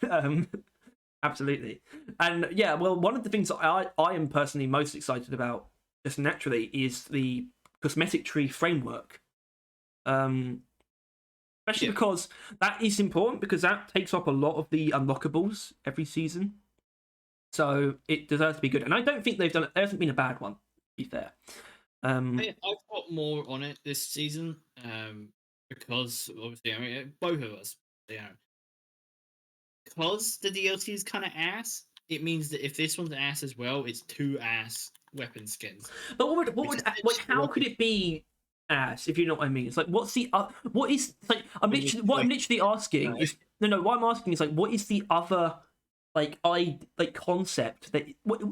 Absolutely. And yeah, well, one of the things that I am personally most excited about, just naturally, is the cosmetic tree framework. Um, Especially Yeah. because that is important, because that takes up a lot of the unlockables every season. So it deserves to be good. And I don't think they've done it. There hasn't been a bad one, to be fair. I've got more on it this season, because obviously, I mean, both of us, you know, because the DLC is kind of ass. It means that if this one's ass as well, it's two ass weapon skins. But Which is how could it be ass, if you know what I mean? It's like, what is, it's like, what I'm literally asking is, no, what I'm asking is like, what is the other, concept that,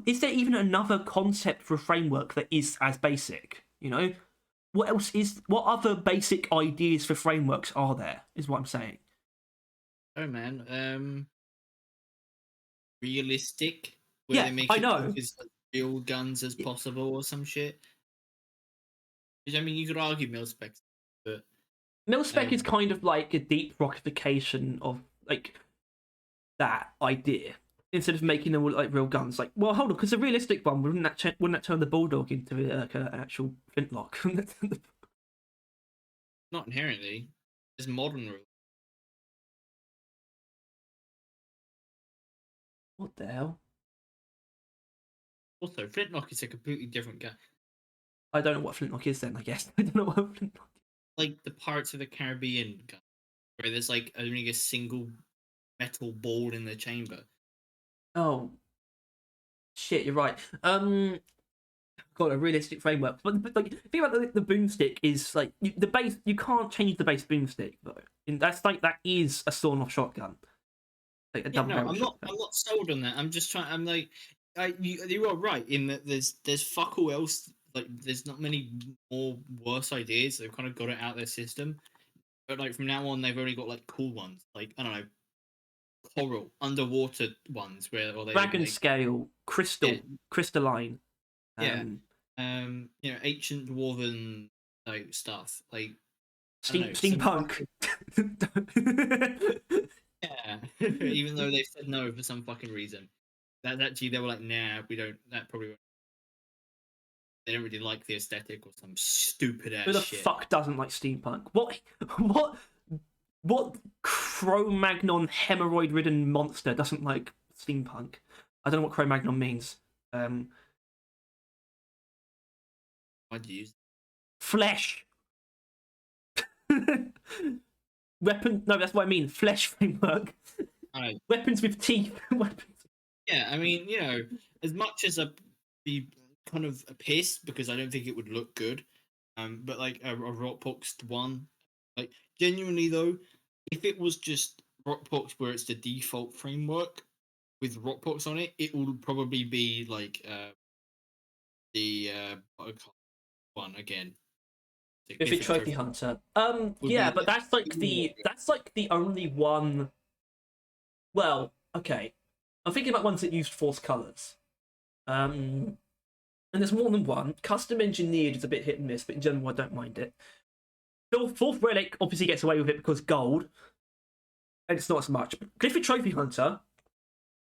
is there even another concept for a framework that is as basic? What other basic ideas for frameworks are there, is what I'm saying. Oh man, realistic, where Yeah, they make I it look know. as real guns as possible or some shit. Which I mean, you could argue mil specs, but Mil-spec is um, kind of like a deep rockification of like that idea, instead of making them like real guns. Like, well, hold on, because a realistic one, wouldn't that turn the bulldog into like an actual flintlock? not inherently. There's modern rules. What the hell? Also, flintlock is a completely different gun. I don't know what flintlock is then. I guess I don't know what flintlock. Like the Pirates of the Caribbean gun, where there's like only a single metal ball in the chamber. Oh shit, you're right. got a realistic framework. But like, think about the boomstick is like the base. You can't change the base boomstick though. And that is a sawn-off shotgun, like a Yeah, double no, barrel I'm not. shotgun. I'm not sold on that. I'm just trying. I'm like, you are right in that there's fuck all else. Like, there's not many more worse ideas. They've kind of got it out of their system. But like from now on, they've only got like cool ones. Like I don't know, coral underwater ones where or they Dragon make scale, yeah crystalline. yeah Um, ancient dwarven like stuff. Like I don't know some steampunk. fucking yeah. Even though they've said no for some fucking reason, that actually they were like, nah, we don't. That probably won't. They don't really like the aesthetic or some stupid Who ass the shit. fuck doesn't like steampunk? What what Cro-Magnon hemorrhoid-ridden monster doesn't like steampunk? I don't know what Cro-Magnon means. Um, I'd use. Flesh. Weapon. No, that's what I mean. Flesh framework. I Weapons with teeth. Weapons. yeah, I mean, as much as I'd be kind of pissed because I don't think it would look good, but like a Rockbox one, like genuinely though, if it was just Rockbox where it's the default framework with Rockbox on it, it would probably be like the one again. If it If it trophy trophy hunter. would Yeah, be but that's like more the only one. Well, okay. I'm thinking about ones that used force colors. And there's more than one. Custom engineered is a bit hit and miss, but in general, I don't mind it. Fourth Relic obviously gets away with it because gold, and it's not as much. Clifford Trophy Hunter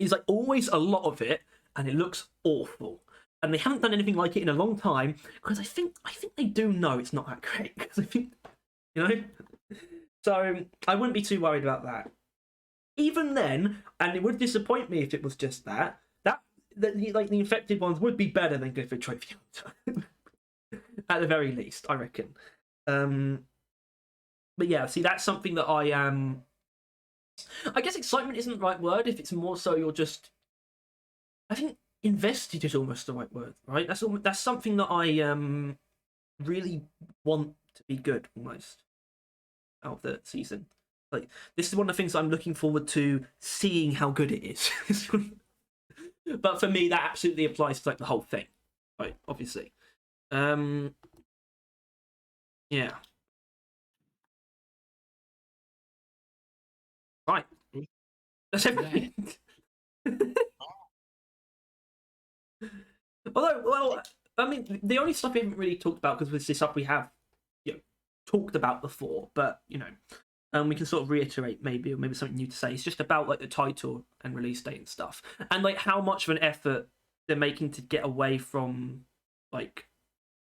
is like always a lot of it, and it looks awful. And they haven't done anything like it in a long time because I think they do know it's not that great. Because I think you know, so I wouldn't be too worried about that. Even then, and it would disappoint me if it was just that. Like the infected ones would be better than Clifford Trophy Hunter, at the very least, I reckon. But yeah, see, that's something that I am. I guess excitement isn't the right word. If it's more so, you're just. I think invested is almost the right word, right? That's something that I really want to be good almost out of the season. Like this is one of the things I'm looking forward to seeing how good it is. But for me, that absolutely applies to like the whole thing, right? Obviously, um, yeah, right. That's everything. Although, well, I mean, the only stuff we haven't really talked about because this is stuff we have, talked about before, but we can sort of reiterate maybe, or maybe something new to say. It's just about like the title and release date and stuff, and like how much of an effort they're making to get away from like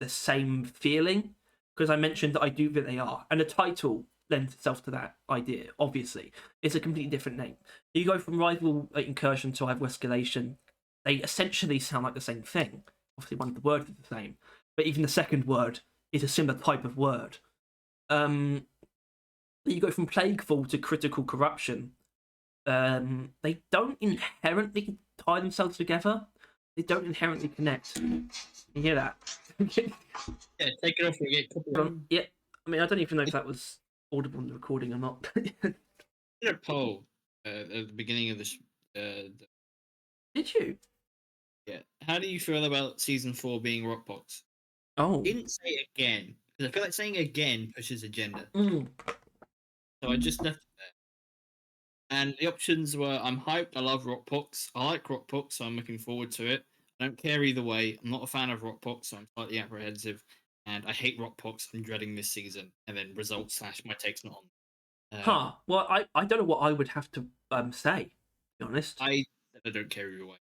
the same feeling. Because I mentioned that I do think they are, and the title lends itself to that idea. Obviously, it's a completely different name. You go from Rival Incursion to Rival Escalation, they essentially sound like the same thing. Obviously, one of the words is the same, but even the second word is a similar type of word. Um, you go from Plagueful to Critical Corruption. They don't inherently tie themselves together. They don't inherently connect. You hear that? yeah, take it off and get copyright. Yeah, I mean, I don't even know if that was audible in the recording or not. Did a poll at the beginning of this. Did you? Yeah, how do you feel about season 4 being Rockbox? Oh. Didn't say again because I feel like saying again pushes agenda. Mm. So I just left it there. And the options were: I'm hyped. I love Rockbox. I like Rockbox, so I'm looking forward to it. I don't care either way. I'm not a fan of Rockbox, so I'm slightly apprehensive. And I hate Rockbox. I'm dreading this season. And then results slash my take's not on. Huh. Well, I don't know what I would have to say. To be honest. I don't care either way.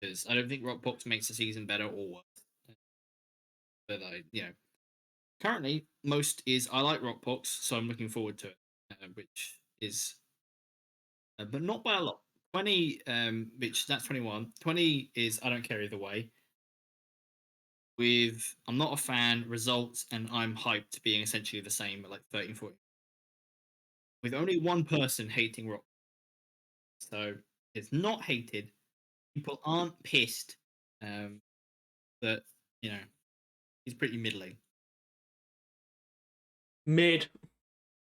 Because I don't think Rockbox makes the season better or worse. But currently most is I like Rockbox, so I'm looking forward to it, which is, but not by a lot. 20, which that's 21. 20 is I don't care either way. With I'm not a fan, results, and I'm hyped being essentially the same at like 13, 14. With only one person hating Rock. So it's not hated. People aren't pissed. That he's pretty middling. Mid.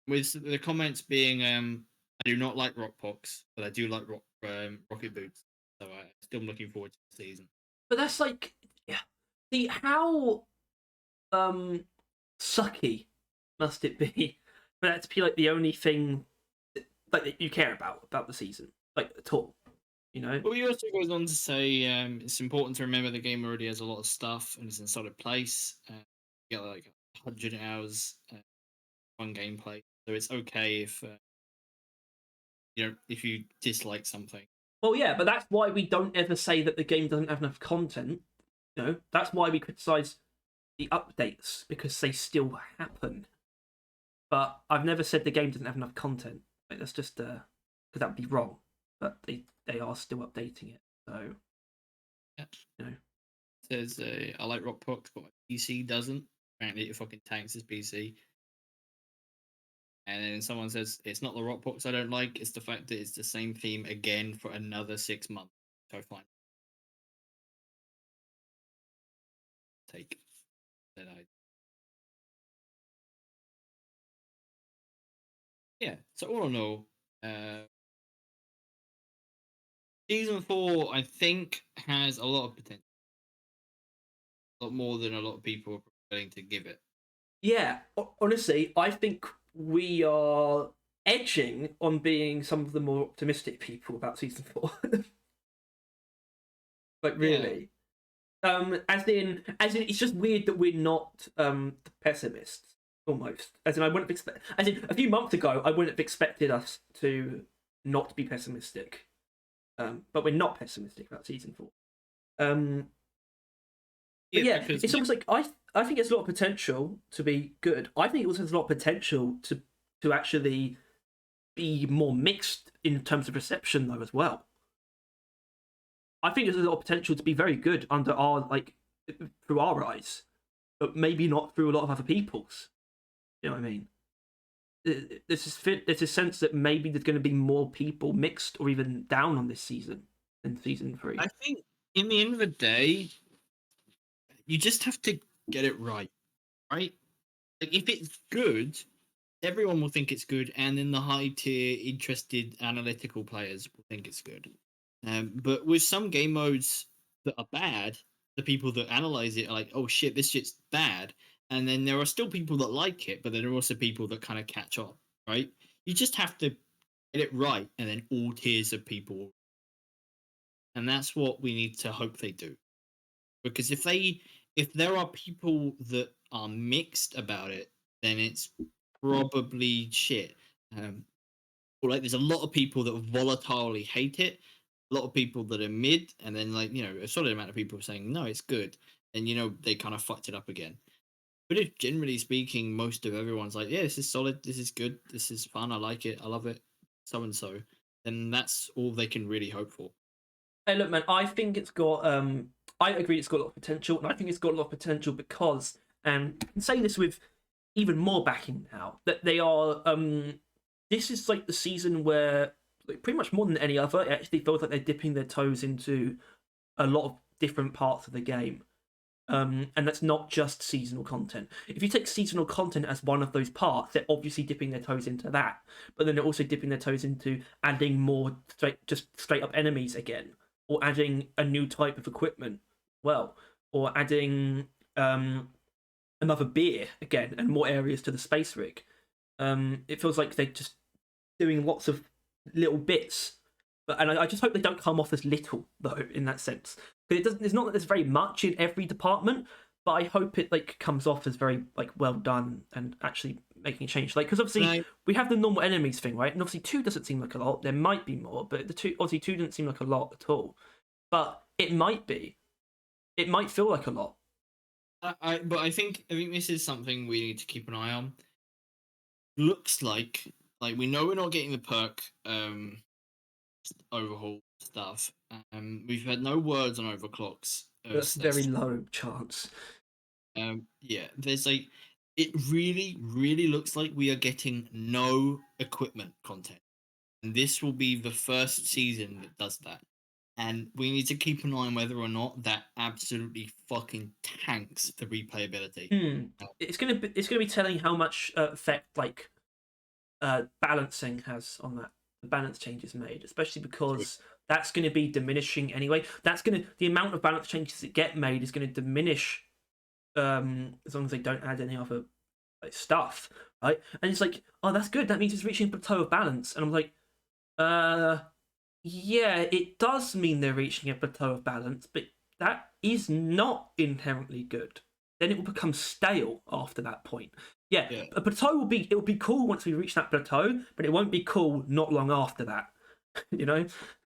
With the comments being, I do not like Rockpox, but I do like Rocket Boots. So I'm still looking forward to the season. But that's like, yeah. See how sucky must it be for that to be like the only thing that you care about the season, like at all, you know? Well, he also goes on to say it's important to remember the game already has a lot of stuff and is in a solid place. You got like 100 hours on gameplay, so it's okay if you dislike something. Well, yeah, but that's why we don't ever say that the game doesn't have enough content. You know, that's why we criticize the updates because they still happen. But I've never said the game doesn't have enough content. Like, that's just because that would be wrong. But they are still updating it. So, Yeah. you know. Says I like Rockpox, but my PC doesn't. Apparently, it fucking tanks his PC. And then someone says it's not the Rockpox I don't like; it's the fact that it's the same theme again for another 6 months. So fine. Take that I. Yeah. So all in all, season 4 I think has a lot of potential, a lot more than a lot of people are willing to give it. Yeah, honestly, I think we are edging on being some of the more optimistic people about season 4. Like Yeah. really. As in, it's just weird that we're not pessimists. Almost, as in, I wouldn't have expect. As in, a few months ago, I wouldn't have expected us to not be pessimistic. But we're not pessimistic about season 4. But yeah, because it's almost like I think it's a lot of potential to be good. I think it also has a lot of potential to actually be more mixed in terms of reception though as well. I think there's a lot of potential to be very good under our through our eyes, but maybe not through a lot of other people's. You know what I mean? There's a sense that maybe there's going to be more people mixed or even down on this season than season 3. I think in the end of the day, you just have to get it right. Like if it's good, everyone will think it's good, and then the high tier, interested, analytical players will think it's good. But with some game modes that are bad, the people that analyze it are like, "Oh shit, this shit's bad," and then there are still people that like it, but there are also people that kind of catch on. Right? You just have to get it right, and then all tiers of people, and that's what we need to hope they do. Because if there are people that are mixed about it, then it's probably shit. Or like there's a lot of people that volatilely hate it, a lot of people that are mid, and then a solid amount of people saying no, it's good, and they kind of fucked it up again. But if generally speaking, most of everyone's like, yeah, this is solid, this is good, this is fun, I like it, I love it, so and so, then that's all they can really hope for. Hey, look, man, I think it's got. I agree, it's got a lot of potential, and I think it's got a lot of potential because, and I can say this with even more backing now, that they are. This is like the season where, like, pretty much more than any other, it actually feels like they're dipping their toes into a lot of different parts of the game. And that's not just seasonal content. If you take seasonal content as one of those parts, they're obviously dipping their toes into that, but then they're also dipping their toes into adding more straight up enemies again, or adding a new type of equipment, well, or adding another beer again and more areas to the space rig. It feels like they're just doing lots of little bits, and I just hope they don't come off as little though in that sense. Because it doesn't. It's not that there's very much in every department, but I hope it comes off as very well done and actually making a change. Because obviously we have the normal enemies thing, right? And obviously 2 doesn't seem like a lot. There might be more, but the 2 didn't seem like a lot at all. But it might be. It might feel like a lot. But I think this is something we need to keep an eye on. Looks like we know we're not getting the perk overhaul stuff. We've had no words on overclocks. That's very low chance. Yeah, there's it really, really looks like we are getting no equipment content, and this will be the first season that does that. and we need to keep an eye on whether or not that absolutely fucking tanks the replayability. It's gonna be telling how much effect like balancing has on that. The balance changes made, especially because that's going to be diminishing anyway. The amount of balance changes that get made is going to diminish as long as they don't add any other like, stuff, right? And it's like, oh, that's good. That means it's reaching a plateau of balance. And I'm like, yeah, it does mean they're reaching a plateau of balance, but that is not inherently good. Then it will become stale after that point. Yeah, Yeah. a plateau will be cool once we reach that plateau, but it won't be cool not long after that. You know,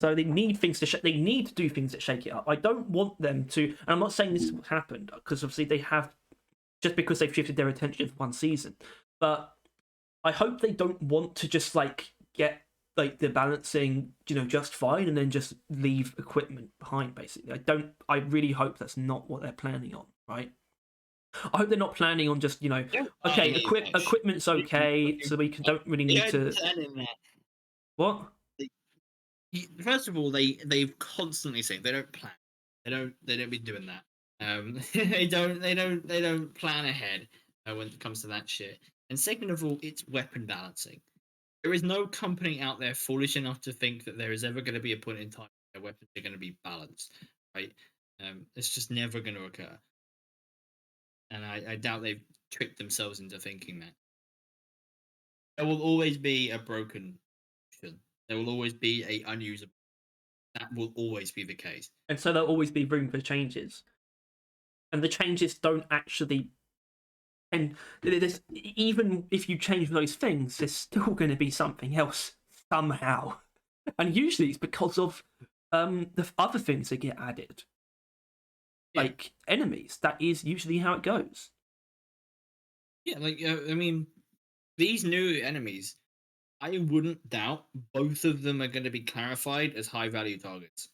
so they need things to they need to do things that shake it up. I don't want them to, and I'm not saying this is what happened because obviously they have just because they've shifted their attention for one season, but I hope they don't want to just like get like the balancing, just fine, and then just leave equipment behind. Basically, I really hope that's not what they're planning on, right? I hope they're not planning on just okay, equipment's okay, so we don't really need to. What? First of all, they've constantly said they don't plan. They don't be doing that. They don't plan ahead when it comes to that shit. And second of all, it's weapon balancing. There is no company out there foolish enough to think that there is ever going to be a point in time where weapons are going to be balanced, right? It's just never going to occur. And I doubt they've tricked themselves into thinking that. There will always be a broken option. There will always be a unusable. That will always be the case. And so there'll always be room for changes. And the changes don't actually. And even if you change those things, there's still going to be something else somehow. And usually it's because of the other things that get added. Yeah. Like enemies. That is usually how it goes. Yeah, like, I mean, these new enemies, I wouldn't doubt both of them are going to be clarified as high value targets.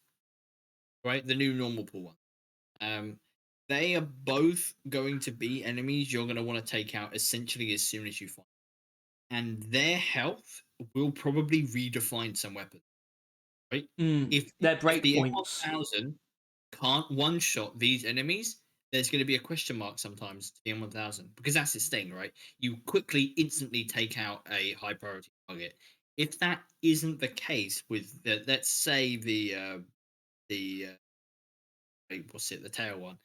Right? The new normal pool one. They are both going to be enemies you're going to want to take out essentially as soon as you find them. And their health will probably redefine some weapons. Right? Their break the points. M1000 can't one shot these enemies, there's going to be a question mark sometimes to the M1000 because that's its thing, right? You quickly, instantly take out a high priority target. If that isn't the case with let's say what's it, the tail one.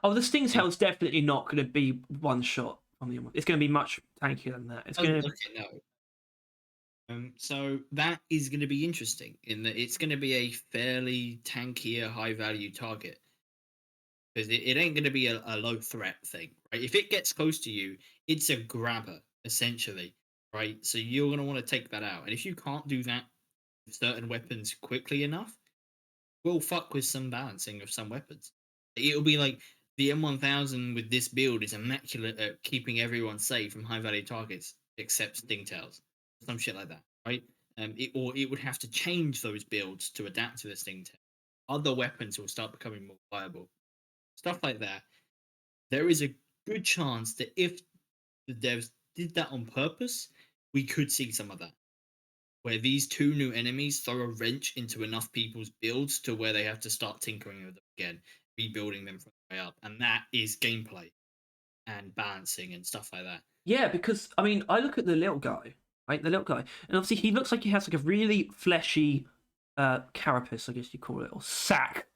Oh, the Sting Tail's definitely not going to be one shot on the. It's going to be much tankier than that. It's going to. No. So that is going to be interesting in that it's going to be a fairly tankier, high value target. Because it ain't going to be a low threat thing, right? If it gets close to you, it's a grabber, essentially, right? So you're going to want to take that out. And if you can't do that with certain weapons quickly enough, we'll fuck with some balancing of some weapons. It'll be like the M1000 with this build is immaculate at keeping everyone safe from high value targets, except Stingtails. Some shit like that, right? It would have to change those builds to adapt to the Stingtail. Other weapons will start becoming more viable. Stuff like that. There is a good chance that if the devs did that on purpose, we could see some of that. Where these two new enemies throw a wrench into enough people's builds to where they have to start tinkering with them again, rebuilding them from the way up. And that is gameplay and balancing and stuff like that. Yeah, because I mean, I look at the little guy, right? The little guy, and obviously he looks like he has like a really fleshy carapace, I guess you call it, or sack,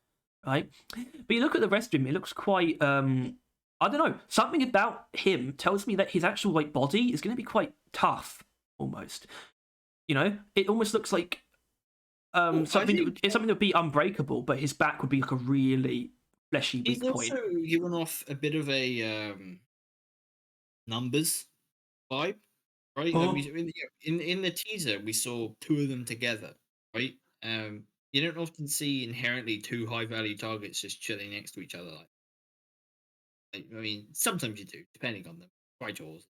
right? But you look at the rest of him; it looks quite I don't know. Something about him tells me that his actual like body is going to be quite tough, almost. It almost looks like something. It's something that would be unbreakable, but his back would be like a really fleshy weak point. He's also given off a bit of a numbers vibe, right? In the teaser, we saw two of them together, right? You don't often see inherently two high value targets just chilling next to each other. I mean, sometimes you do, depending on them. Try Jaws.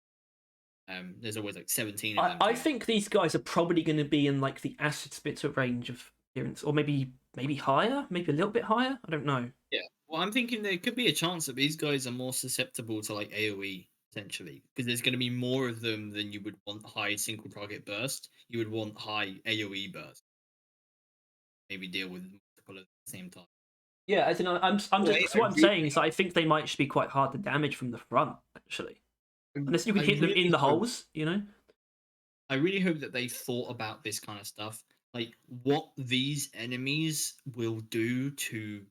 There's always like 17 of them. I think these guys are probably going to be in like the acid spitter range of appearance, or maybe higher, maybe a little bit higher. I don't know. Yeah, well, I'm thinking there could be a chance that these guys are more susceptible to like AOE essentially, because there's going to be more of them than you would want high single target burst. You would want high AOE burst. Maybe deal with multiple at the same time. Yeah, as in, I'm Anyway, just so what I'm saying is that I think they might just be quite hard to damage from the front, actually, unless you I can hit them in really the hope holes, you know. I really hope that they thought about this kind of stuff, like what these enemies will do to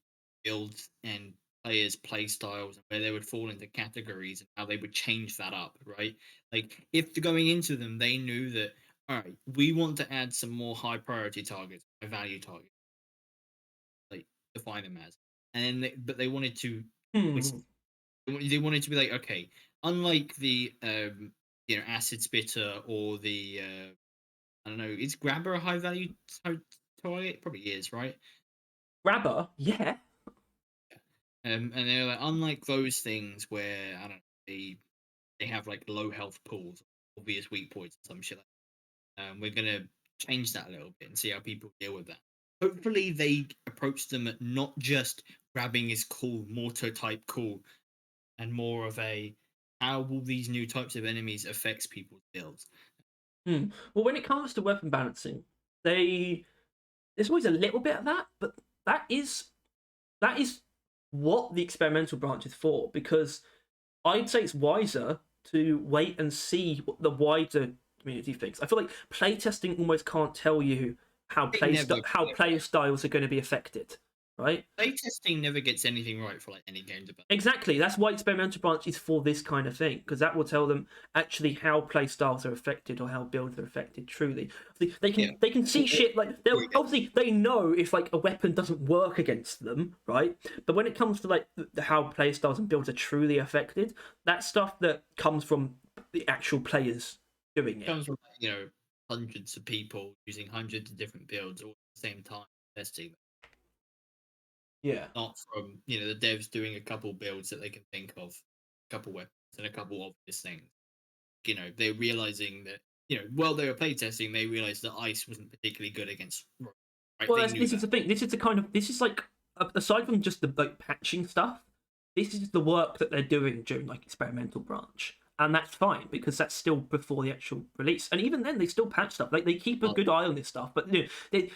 builds and players' play styles, and where they would fall into categories, and how they would change that up, right? Like if going into them, they knew that all right, we want to add some more high priority targets, high value targets, like define them as, and but they wanted to Hmm. they wanted to be like, okay, unlike the acid spitter or the I don't know, is grabber a high value target? Probably is, right? Grabber, yeah. And they're like, unlike those things where I don't know, they have like low health pools, obvious weak points, some shit like that. We're gonna change that a little bit and see how people deal with that. Hopefully, they approach them at not just grabbing is cool, mortar type cool, and more of a how will these new types of enemies affects people's builds. Hmm. Well, when it comes to weapon balancing, there's always a little bit of that, but that is that is what the experimental branch is for. Because I'd say it's wiser to wait and see what the wider community thinks. I feel like playtesting almost can't tell you how They never get how it player right. styles are going to be affected, right? Playtesting never gets anything right for like any game development. Exactly. That's why experimental branch is for this kind of thing, because that will tell them actually how play styles are affected or how builds are affected. Truly, Yeah. they can see shit like they'll Yeah. obviously they know if like a weapon doesn't work against them, right? But when it comes to like how play styles and builds are truly affected, that's stuff that comes from the actual players doing it. Comes from hundreds of people using hundreds of different builds all at the same time testing them. Yeah. Not from the devs doing a couple builds that they can think of, a couple weapons and a couple obvious things. They're realizing that while they were playtesting, they realized that ice wasn't particularly good against rock, right? Well, They knew this is that. the thing. This is the kind of this is like aside from just the like patching stuff, this is the work that they're doing during like experimental branch, and that's fine because that's still before the actual release. And even then, they still patch stuff. Like they keep a But good eye on this stuff. But it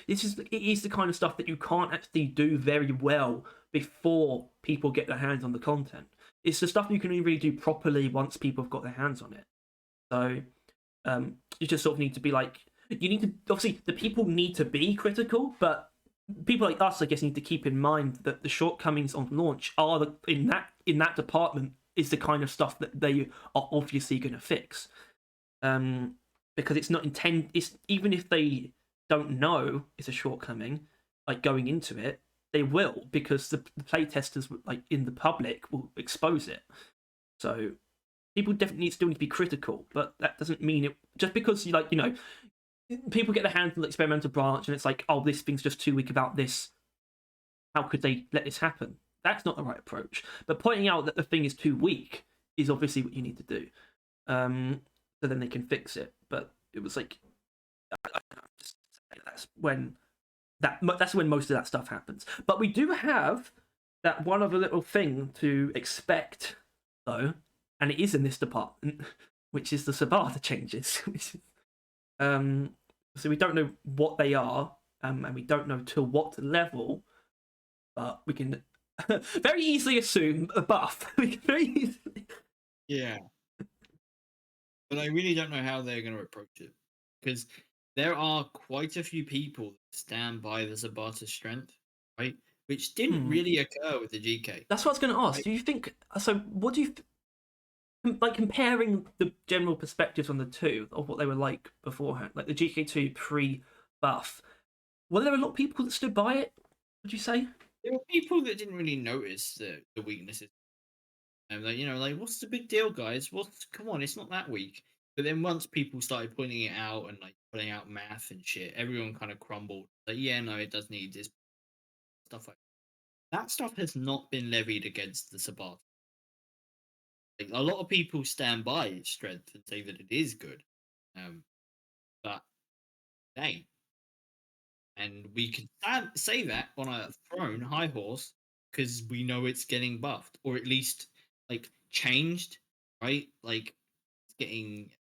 is the kind of stuff that you can't actually do very well before people get their hands on the content. It's the stuff you can only really do properly once people have got their hands on it. So you just sort of need to be like you need to obviously the people need to be critical, but people like us, I guess, need to keep in mind that the shortcomings on launch are in that department is the kind of stuff that they are obviously going to fix. Because it's not intend. It's even if they don't know it's a shortcoming, like going into it, they will because the play testers like in the public will expose it. So people definitely still need to be critical, but that doesn't mean it just because people get their hands on the experimental branch and it's like, oh, this thing's just too weak about this. How could they let this happen? That's not the right approach. But pointing out that the thing is too weak is obviously what you need to do. So then they can fix it. But it was like that's when that's when most of that stuff happens. But we do have that one other little thing to expect though, and it is in this department, which is the Sabata changes. um, so we don't know what they are, and we don't know to what level, but we can very easily assume a buff. We can very easily... yeah, but I really don't know how they're going to approach it because there are quite a few people that stand by the Zabata strength, right? Which didn't Hmm. really occur with the GK. That's what I was going to ask. Right? Do you think so? What do you like comparing the general perspectives on the two of what they were like beforehand, like the GK2 pre-buff? Were there a lot of people that stood by it? Would you say? There were people that didn't really notice the weaknesses. And like, what's the big deal, guys? Come on, it's not that weak. But then once people started pointing it out and like putting out math and shit, everyone kind of crumbled. Like, yeah, no, it does need this stuff like that. Stuff has not been levied against the Sabata. Like, a lot of people stand by its strength and say that it is good, but dang, and we can say that on a thrown high horse because we know it's getting buffed or at least like changed, right? Like it's getting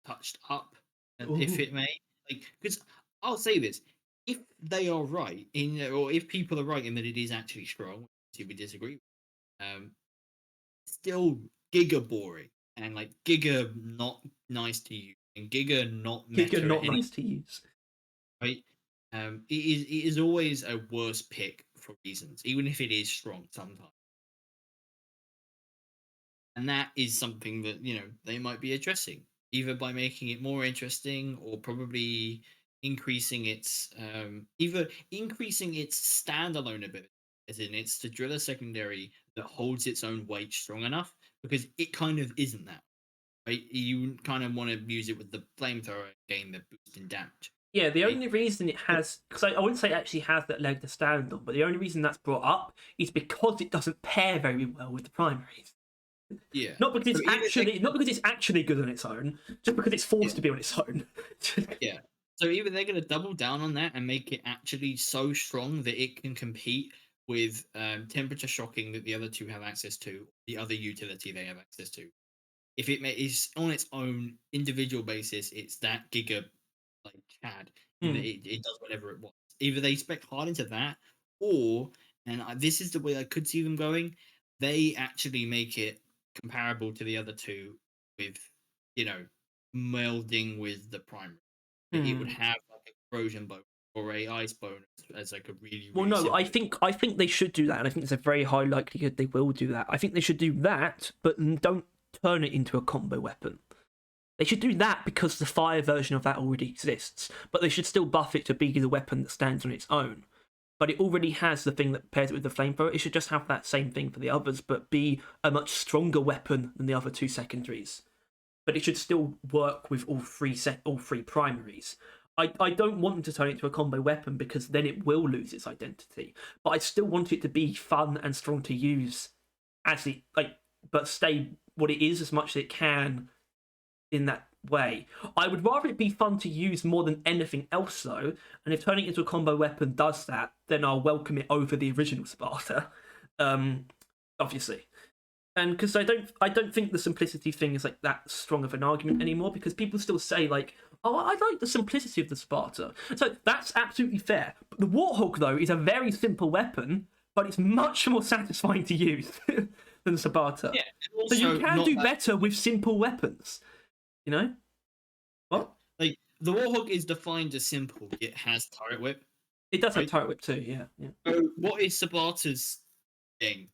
touched up, and if Ooh. it may, like because I'll say this: if they are right or if people are right in that it is actually strong, if we disagree, still giga boring and like giga not nice to use and giga not Giga meta at not any nice to use. right. It is always a worse pick for reasons, even if it is strong sometimes. And that is something that, they might be addressing, either by making it more interesting or probably increasing its either increasing its standalone ability, as in it's the driller secondary that holds its own weight strong enough, because it kind of isn't that, right? You kind of want to use it with the flamethrower game that boosts in damage, Yeah, the right? only reason it has, because I wouldn't say it actually has that leg to stand on, but the only reason that's brought up is because it doesn't pair very well with the primaries. Yeah. Not because So it's even they actually, not because it's actually good on its own, just because it's yeah, forced to be on its own. yeah. So either they're going to double down on that and make it actually so strong that it can compete with temperature shocking that the other two have access to, the other utility they have access to. If is on its own individual basis, it's that giga like Chad in that Hmm. it does whatever it wants. Either they spec hard into that, or this is the way I could see them going. They actually make it comparable to the other two with you know melding with the primary. It would Hmm. have like a corrosion bonus or a ice bonus as like a really Well, really no, I simple. think I think they should do that, and I think there's a very high likelihood they will do that. I think they should do that, but don't turn it into a combo weapon. They should do that because the fire version of that already exists, but they should still buff it to be the weapon that stands on its own. But it already has the thing that pairs it with the flamethrower. It should just have that same thing for the others, but be a much stronger weapon than the other two secondaries. But it should still work with all three primaries. I don't want them to turn it into a combo weapon because then it will lose its identity. But I still want it to be fun and strong to use as it but stay what it is as much as it can in that way. I would rather it be fun to use more than anything else, though. And if turning it into a combo weapon does that, then I'll welcome it over the original Sparta. Um, Obviously, and because I don't think the simplicity thing is like that strong of an argument anymore. Because people still say like, "Oh, I like the simplicity of the Sparta," so that's absolutely fair. But the Warthog though is a very simple weapon, but it's much more satisfying to use than Sparta. Yeah, and So you also can not do that better with simple weapons. You know yeah. what? Like the Warhawk is defined as simple. It has turret whip, It does have right? turret whip too. Yeah, yeah. So what is Sabatas thing?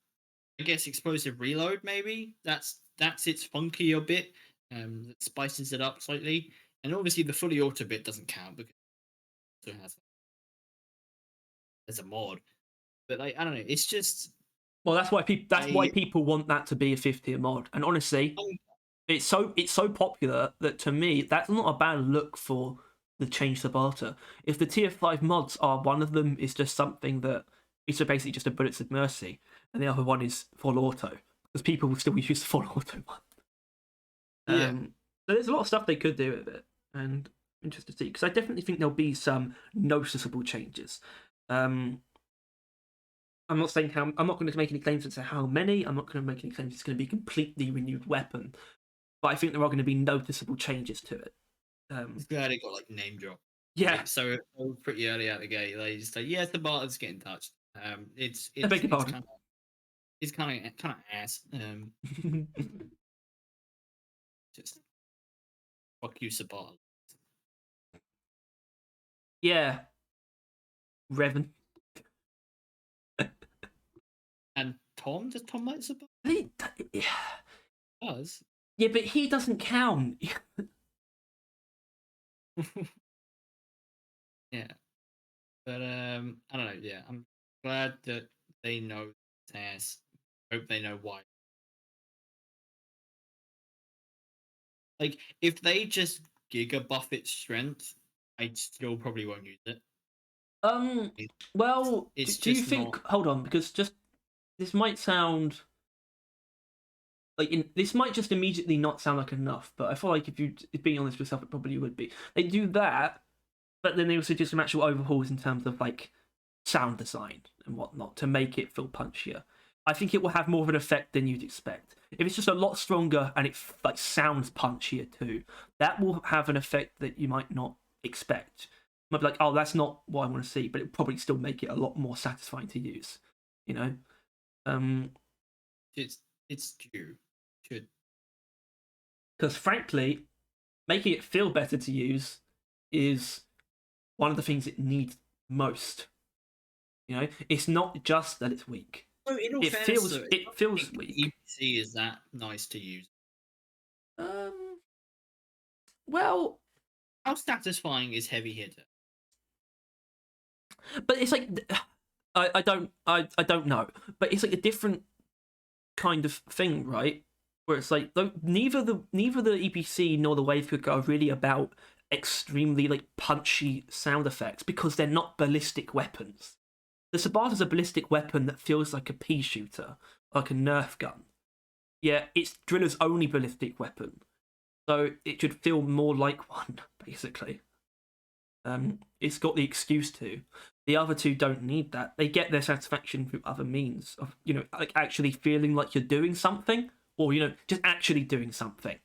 I guess explosive reload, maybe. That's its funkier bit. That spices it up slightly. And obviously the fully auto bit doesn't count because it also has as a mod. But like I don't know, it's just Well, that's why I people want that to be a 50 mod. And honestly, um, it's so popular that to me that's not a bad look for the change to barter. If the tier 5 mods are one of them is just something that is basically just a bullets of mercy, and the other one is full auto because people will still use the full auto one. yeah. So there's a lot of stuff they could do with it, and I'm interested to see because I definitely think there'll be some noticeable changes. Um, I'm not saying how. I'm not going to make any claims as to how many. I'm not going to make any claims it's going to be a completely renewed weapon, but I think there are going to be noticeable changes to it. It's glad it got like name drop. Yeah, Like so pretty early out the gate. They just say, yeah, the bar's getting touched. It's I it's beg your it's pardon. kind of kind of ass. Just fuck you, Sabah. Yeah, Revan. And Tom, does Tom like Sabah? He, Does. yeah, but he doesn't count. Yeah, but I don't know. Yeah, I'm glad that they know ass. Hope they know why. Like, if they just giga buff its strength, I still probably won't use it. Um. It- Well, do, It's do you just think? not. Hold on, because just this might sound this might just immediately not sound like enough. But I feel like if you being honest with yourself, it probably would be. They do that, but then they also do some actual overhauls in terms of like sound design and whatnot to make it feel punchier. I think it will have more of an effect than you'd expect. If it's just a lot stronger and it like sounds punchier too, that will have an effect that you might not expect. might be like, oh, that's not what I want to see, but it probably still make it a lot more satisfying to use. You know, It's due. Should because frankly, making it feel better to use is one of the things it needs most. You know, it's not just that it's weak. So in all It fairness, feels though, it feels weak. EPC is that nice to use. Well, How satisfying is heavy hitter? but it's like I don't know, but it's like a different kind of thing, right? Where it's like neither the EPC nor the Wave Cooker are really about extremely like punchy sound effects because they're not ballistic weapons. The Sabata's a ballistic weapon that feels like a pea shooter, like a Nerf gun. Yeah, it's Driller's only ballistic weapon, so it should feel more like one, basically. It's got the excuse to. The other two don't need that. They get their satisfaction through other means of, like actually feeling like you're doing something, or just actually doing something.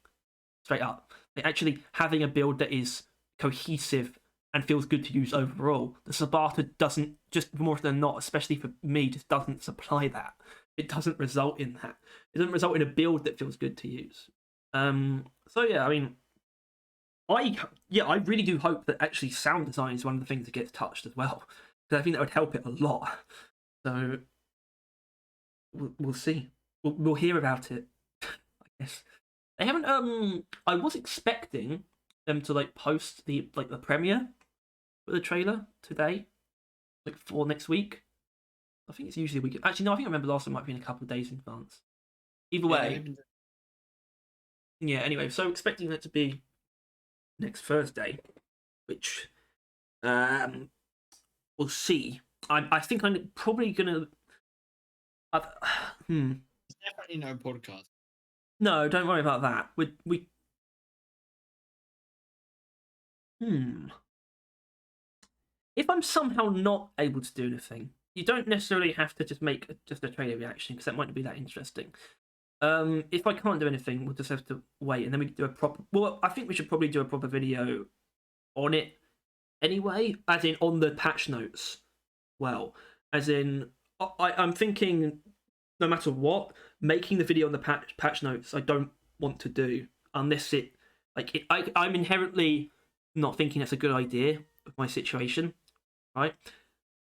Straight up, like actually having a build that is cohesive and feels good to use overall. The Sabata doesn't, just more than not, especially for me, just doesn't supply that. It doesn't result in that. It doesn't result in a build that feels good to use. So yeah, I mean, I really do hope that actually sound design is one of the things that gets touched as well, because I think that would help it a lot. So we'll see. We'll hear about it. I guess they haven't. I was expecting them to like post the premiere for the trailer today, like for next week. I think it's usually a week. Actually, no. I think I remember last time it might be in a couple of days in advance. Either way, yeah. Anyway, so expecting that to be next Thursday, which we'll see. I think I'm probably gonna. There's definitely no podcast. No, don't worry about that. We. If I'm somehow not able to do anything, you don't necessarily have to just make just a trailer reaction because that might not be that interesting. If I can't do anything, we'll just have to wait, and then we do a proper. Well, I think we should probably do a proper video on it anyway, as in on the patch notes. Well, as in, I'm thinking, no matter what, making the video on the patch notes, I don't want to do unless it I'm inherently not thinking that's a good idea of my situation, right?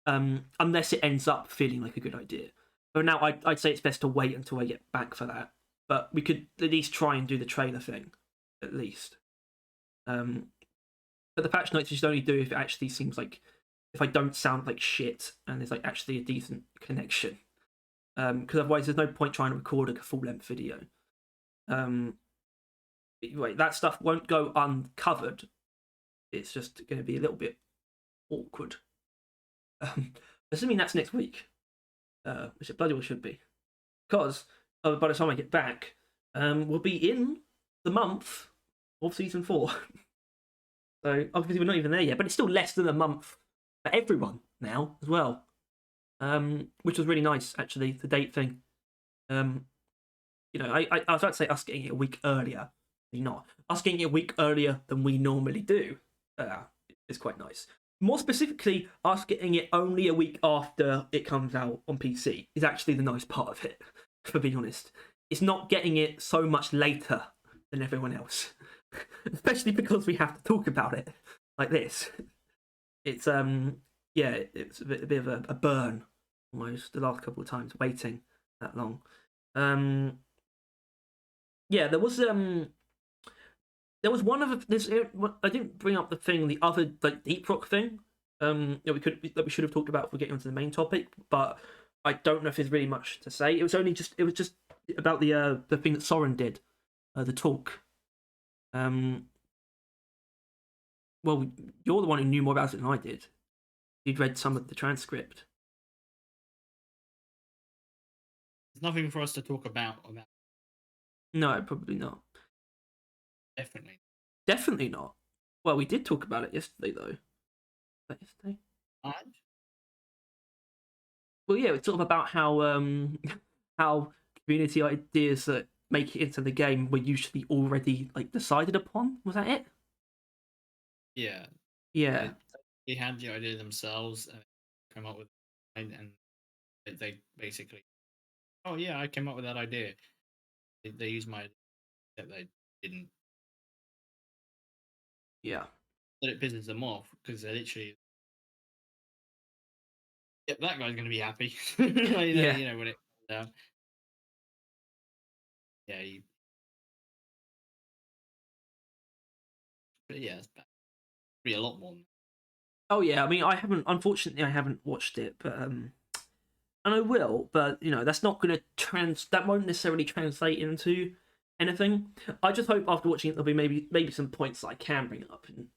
Unless it ends up feeling like a good idea. But now I'd say it's best to wait until I get back for that. But we could at least try and do the trailer thing, at least. But the patch notes you should only do if it actually seems like, if I don't sound like shit and there's like actually a decent connection. Because otherwise there's no point trying to record a full length video. Wait, that stuff won't go uncovered. It's just going to be a little bit awkward. Assuming that's next week, which it bloody well should be, because by the time I get back, we'll be in the month of season 4. So obviously we're not even there yet, but it's still less than a month for everyone now as well, which was really nice actually. The date thing, I was about to say us getting it a week earlier. Not us getting it a week earlier than we normally do. Is quite nice. More specifically, us getting it only a week after it comes out on PC is actually the nice part of it, for being honest. It's not getting it so much later than everyone else. Especially because we have to talk about it like this. It's it's a bit of a burn almost the last couple of times waiting that long. There was one of this. I didn't bring up the other like deep rock thing. That we should have talked about if we're getting onto the main topic, but I don't know if there's really much to say. It was just about the thing that Soren did, the talk. Well, you're the one who knew more about it than I did. You'd read some of the transcript. There's nothing for us to talk about. No, probably not. Definitely not. Well, we did talk about it yesterday, though. Yesterday? Well, yeah, it's sort of about how how community ideas that make it into the game were usually already like decided upon. Was that it? Yeah. Yeah. they had the idea themselves and come up with it, and they basically, oh yeah, I came up with that idea. They used my idea that they didn't. Yeah. That it pisses them off because they're literally, yeah, that guy's going to be happy. Yeah. You know when it comes out. Yeah, but yeah, it's bad. Be a lot more. Oh yeah. I mean, unfortunately, I haven't watched it, but and I will, but that's not going to that won't necessarily translate into anything. I just hope after watching it there'll be maybe some points that I can bring up in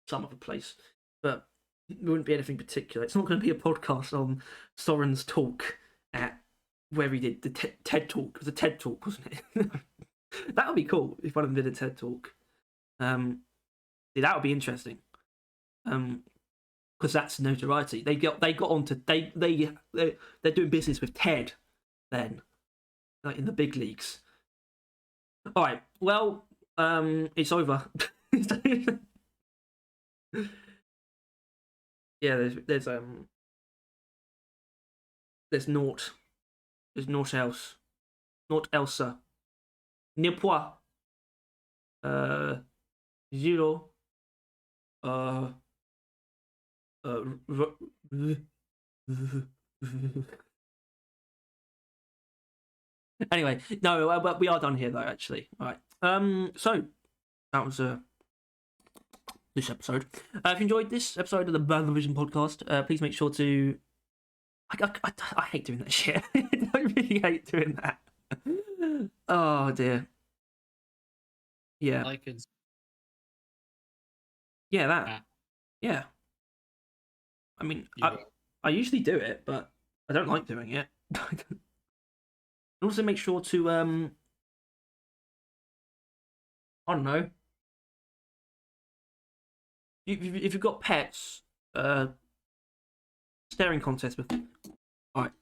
some other place, but it wouldn't be anything particular. It's not going to be a podcast on Soren's talk at where he did the TED talk. It was a TED talk, wasn't it? That would be cool if one of them did a TED talk. That would be interesting. Because that's notoriety. They got onto they're doing business with TED then, like in the big leagues. All right, well, it's over. Yeah, there's naught else, naught elsa, Nipois, zero, uh, uh, anyway, no, but we are done here though. Actually, all right. So that was this episode. If you enjoyed this episode of the Bad Vision podcast, please make sure to. I hate doing that shit. I really hate doing that. Oh dear. Yeah. Like and Yeah, that. Yeah. I mean, I usually do it, but I don't like doing it. And also make sure to I don't know. If you've got pets, staring contest with. All right.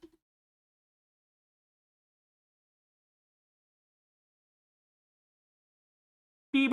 Beep